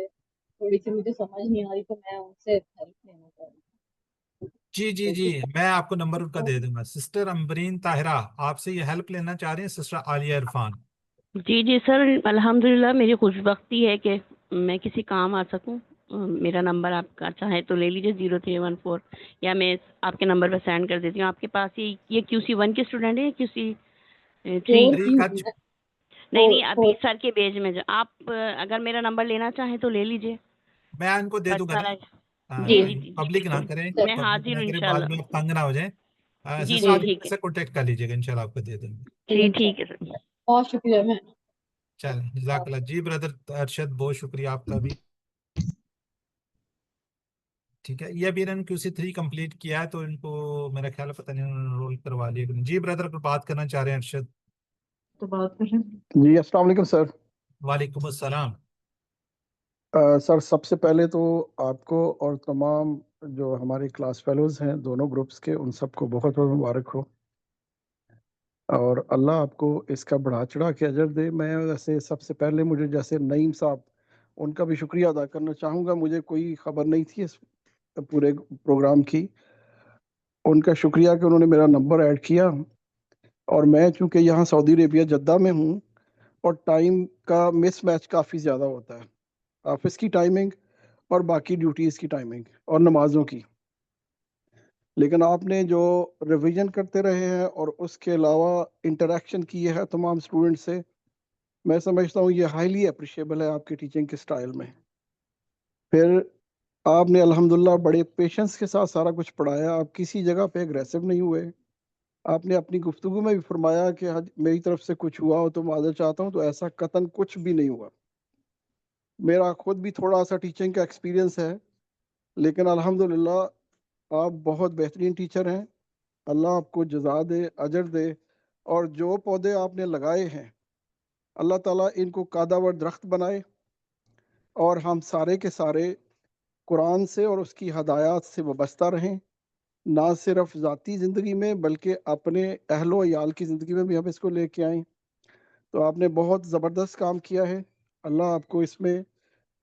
تھوڑی سی مجھے سمجھ نہیں آ رہی، تو میں ان سے ہیلپ لینا چاہ رہی تھی۔ جی جی جی، میں آپ کو نمبر ان کا دے دوں گا۔ سسٹر امبرین طاہرہ آپ سے یہ ہیلپ لینا چاہ رہی ہیں سسٹر عالیہ عرفان۔ جی جی سر، الحمدللہ میری خوش بختی ہے کہ میں کسی کام آ سکوں۔ میرا نمبر آپ کا چاہے تو لے لیجیے 0314، یا میں آپ کے نمبر پہ سینڈ کر دیتی ہوں۔ آپ کے پاس یہ QC 1 کے اسٹوڈنٹ ہیں، QC 3؟ نہیں ابھی سر کے بیج میں آپ اگر میرا نمبر لینا چاہیں تو لے لیجیے۔ میں ان کو دے دوں گا نا، جی جی جی، پبلک نہ کریں، میں حاضر ہوں بعد میں انشاءاللہ۔ آپ تنگ نہ ہو جائیں۔ جی سسٹر جی عالیہ ٹھیک ہے سے کانٹیکٹ کر لیجیے گا، انشاءاللہ آپ کو دے دیں گے۔ جی ٹھیک ہے سر۔ بہت شکریہ میں چلیں جزاک اللہ جی۔ بردر ارشد بہت شکریہ آپ کا بھی۔ ٹھیک ہے، یہ ابھی انہوں نے QC 3 کمپلیٹ کیا ہے تو ان کو میرا خیال ہے پتہ نہیں انہوں نے رول کروا لیا کہ نہیں۔ جی بردر کو بات کرنا چاہ رہے ہیں ارشد۔ تو بات کریں۔ جی السلام علیکم سر۔ وعلیکم السلام۔ سر سب سے پہلے تو آپ کو اور تمام جو ہمارے کلاس فیلوز ہیں دونوں گروپس کے، ان سب کو بہت بہت مبارک ہو، اور اللہ آپ کو اس کا بڑھا چڑھا کے اجر دے۔ میں ویسے سب سے پہلے مجھے جیسے نعیم صاحب ان کا بھی شکریہ ادا کرنا چاہوں گا، مجھے کوئی خبر نہیں تھی اس پورے پروگرام کی، ان کا شکریہ کہ انہوں نے میرا نمبر ایڈ کیا، اور میں چونکہ یہاں سعودی عربیہ جدہ میں ہوں اور ٹائم کا مس میچ کافی زیادہ ہوتا ہے، آفس کی ٹائمنگ اور باقی ڈیوٹیز کی ٹائمنگ اور نمازوں کی، لیکن آپ نے جو ریویژن کرتے رہے ہیں اور اس کے علاوہ انٹریکشن کی ہے تمام اسٹوڈنٹ سے، میں سمجھتا ہوں یہ ہائیلی اپریشیبل ہے آپ کے ٹیچنگ کے سٹائل میں۔ پھر آپ نے الحمدللہ بڑے پیشنس کے ساتھ سارا کچھ پڑھایا، آپ کسی جگہ پہ اگریسو نہیں ہوئے۔ آپ نے اپنی گفتگو میں بھی فرمایا کہ میری طرف سے کچھ ہوا ہو تو معذرت چاہتا ہوں، تو ایسا قطعاً کچھ بھی نہیں ہوا۔ میرا خود بھی تھوڑا سا ٹیچنگ کا ایکسپیرینس ہے، لیکن الحمدللہ آپ بہت بہترین ٹیچر ہیں، اللہ آپ کو جزا دے، اجر دے، اور جو پودے آپ نے لگائے ہیں اللہ تعالیٰ ان کو قاداور درخت بنائے، اور ہم سارے کے سارے قرآن سے اور اس کی ہدایات سے وابستہ رہیں، نہ صرف ذاتی زندگی میں بلکہ اپنے اہل و عیال کی زندگی میں بھی ہم اس کو لے کے آئیں۔ تو آپ نے بہت زبردست کام کیا ہے، اللہ آپ کو اس میں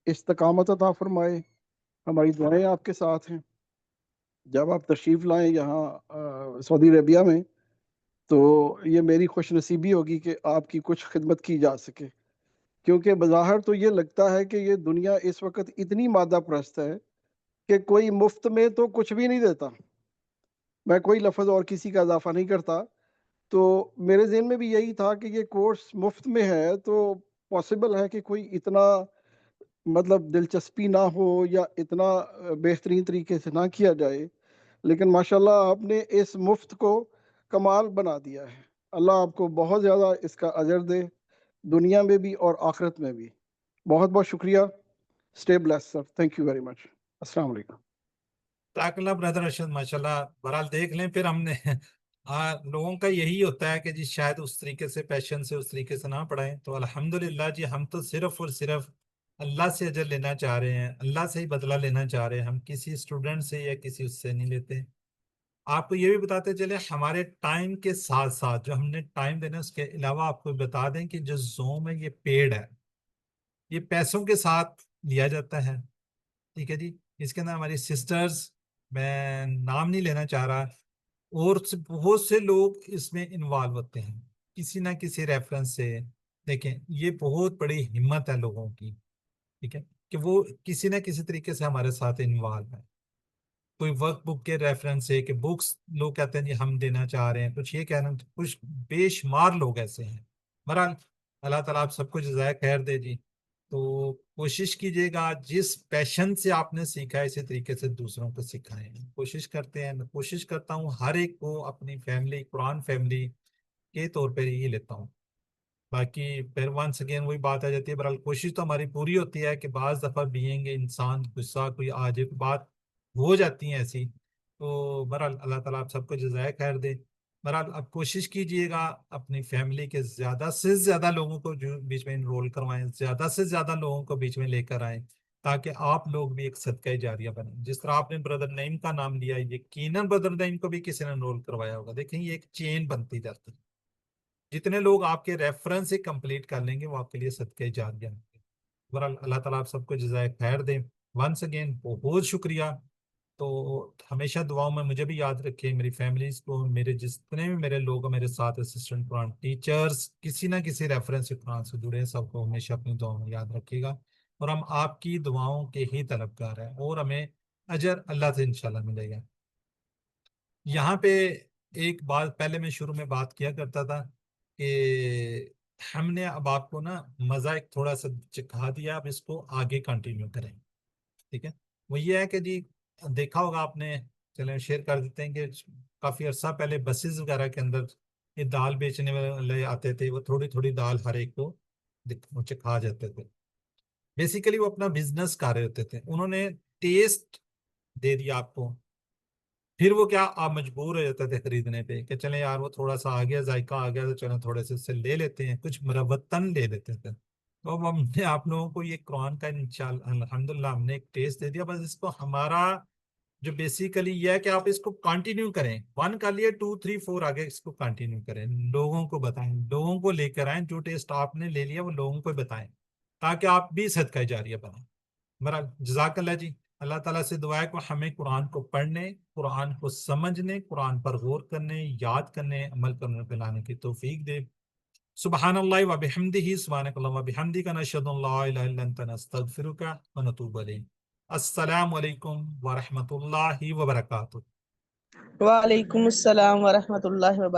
استقامت عطا فرمائے، ہماری دعائیں آپ کے ساتھ ہیں۔ جب آپ تشریف لائیں یہاں سعودی عربیہ میں تو یہ میری خوش نصیبی ہوگی کہ آپ کی کچھ خدمت کی جا سکے، کیونکہ بظاہر تو یہ لگتا ہے کہ یہ دنیا اس وقت اتنی مادہ پرست ہے کہ کوئی مفت میں تو کچھ بھی نہیں دیتا. میں کوئی لفظ اور کسی کا اضافہ نہیں کرتا، تو میرے ذہن میں بھی یہی تھا کہ یہ کورس مفت میں ہے تو پاسبل ہے کہ کوئی اتنا مطلب دلچسپی نہ ہو یا اتنا بہترین طریقے سے نہ کیا جائے، لیکن ماشاءاللہ آپ نے اس مفت کو کمال بنا دیا ہے. اللہ آپ کو بہت زیادہ اس کا اجر دے، دنیا میں بھی اور آخرت میں بھی. بہت بہت شکریہ. Stay bless sir. Thank you very much. السلام علیکم. جزاک اللہ برادر ارشد، ماشاءاللہ. بہرحال دیکھ لیں پھر ہم نے لوگوں کا یہی ہوتا ہے کہ جی شاید اس طریقے سے پیشن سے اس طریقے سے نہ پڑھائیں. تو الحمدللہ جی ہم تو صرف اور صرف اللہ سے اجر لینا چاہ رہے ہیں، اللہ سے ہی بدلہ لینا چاہ رہے ہیں، ہم کسی اسٹوڈنٹ سے یا کسی اس سے نہیں لیتے. آپ کو یہ بھی بتاتے چلے ہمارے ٹائم کے ساتھ ساتھ جو ہم نے ٹائم دینا اس کے علاوہ آپ کو بتا دیں کہ جو زوم ہے یہ پیڈ ہے، یہ پیسوں کے ساتھ لیا جاتا ہے. ٹھیک ہے جی. اس کے اندر ہماری سسٹرز، میں نام نہیں لینا چاہ رہا، اور بہت سے لوگ اس میں انوالو ہوتے ہیں کسی نہ کسی ریفرنس سے. دیکھیں یہ بہت بڑی ہمت ہے لوگوں کی، ٹھیک ہے، کہ وہ کسی نہ کسی طریقے سے ہمارے ساتھ انوالو ہے. کوئی ورک بک کے ریفرنس سے کہ بکس لوگ کہتے ہیں جی ہم دینا چاہ رہے ہیں، کچھ یہ کہنا، کچھ بے شمار لوگ ایسے ہیں. بہرحال اللہ تعالیٰ آپ سب کو جزائے خیر دے جی. تو کوشش کیجیے گا جس پیشن سے آپ نے سیکھا ہے اسی طریقے سے دوسروں کو سکھائیں. کوشش کرتے ہیں، میں کوشش کرتا ہوں ہر ایک کو اپنی فیملی، قرآن فیملی کے طور پہ یہ لیتا ہوں. باقی پھر ونس اگین وہی بات آ جاتی ہے. بہرحال کوشش تو ہماری پوری ہوتی ہے کہ بعض دفعہ بینگ انسان غصہ کوئی آ جائے، بات ہو جاتی ہیں ایسی. تو بہرحال اللہ تعالیٰ آپ سب کو جزائے خیر دے. بہرحال اب کوشش کیجئے گا اپنی فیملی کے زیادہ سے زیادہ لوگوں کو جو بیچ میں انرول کروائیں، زیادہ سے زیادہ لوگوں کو بیچ میں لے کر آئیں، تاکہ آپ لوگ بھی ایک صدقہ جاریہ بنیں. جس طرح آپ نے بردر نعیم کا نام لیا، یقیناً بردر نعیم کو بھی کسی نے انرول کروایا ہوگا. دیکھیں یہ ایک چین بنتی جاتی ہے. جتنے لوگ آپ کے ریفرنس سے کمپلیٹ کر لیں گے وہ آپ کے لیے صدقہ جاریہ ہوں گے. بہرحال اللہ تعالیٰ آپ سب کو جزائے خیر دیں. ونس اگین بہت شکریہ. تو ہمیشہ دعاؤں میں مجھے بھی یاد رکھے، میری فیملیز کو، میرے جتنے بھی میرے لوگ میرے ساتھ اسسٹنٹ قرآن ٹیچرز کسی نہ کسی ریفرنس سے قرآن سے جڑے ہیں، سب کو ہمیشہ اپنی دعاؤں میں یاد رکھے گا. اور ہم آپ کی دعاؤں کے ہی طلبگار ہیں، اور ہمیں اجر اللہ سے انشاءاللہ ملے گا. یہاں پہ ایک بات پہلے میں شروع میں بات کیا کرتا تھا کہ ہم نے اب آپ کو نا مزہ ایک تھوڑا سا چکھا دیا، اب اس کو آگے کنٹینیو کریں. ٹھیک ہے. وہ یہ ہے کہ جی دیکھا ہوگا آپ نے، چلیں شیئر کر دیتے ہیں کہ کافی عرصہ پہلے بسز وغیرہ کے اندر یہ دال بیچنے والے آتے تھے، وہ تھوڑی تھوڑی دال ہر ایک کو چکھا جاتے تھے. بیسیکلی وہ اپنا بزنس کر رہے ہوتے تھے. انہوں نے ٹیسٹ دے دیا آپ کو، پھر وہ کیا آپ مجبور ہو جاتے تھے خریدنے پہ کہ چلیں یار وہ تھوڑا سا آ گیا، ذائقہ آ گیا تو چلیں تھوڑے سے اس سے لے لیتے ہیں، کچھ مروتن لے لیتے تھے. تو اب ہم نے آپ لوگوں کو یہ قرآن کا انشاءاللہ الحمدللہ ہم نے ایک ٹیسٹ دے دیا. بس اس کو ہمارا جو بیسیکلی یہ ہے کہ آپ اس کو کنٹینیو کریں. 1 کر لیے 2 3 4 آگے اس کو کنٹینیو کریں، لوگوں کو بتائیں، لوگوں کو لے کر آئیں. جو ٹیسٹ آپ نے لے لیا وہ لوگوں کو بتائیں تاکہ آپ بھی صدقہ جاریہ بنیں. بہرحال جزاک اللہ جی. اللہ تعالیٰ سے دعا ہے کہ ہمیں قرآن کو پڑھنے، قرآن کو سمجھنے، قرآن پر غور کرنے، یاد کرنے، عمل کرنے پہ لانے کی توفیق دے. سبحان اللہ و بحمدہ، سبحانک اللہ و بحمدک، نشہد ان لا الہ الا انت نستغفرک و نتوب الیک. السلام علیکم ورحمۃ اللہ وبرکاتہ. وعلیکم السلام ورحمۃ اللہ وبرکاتہ.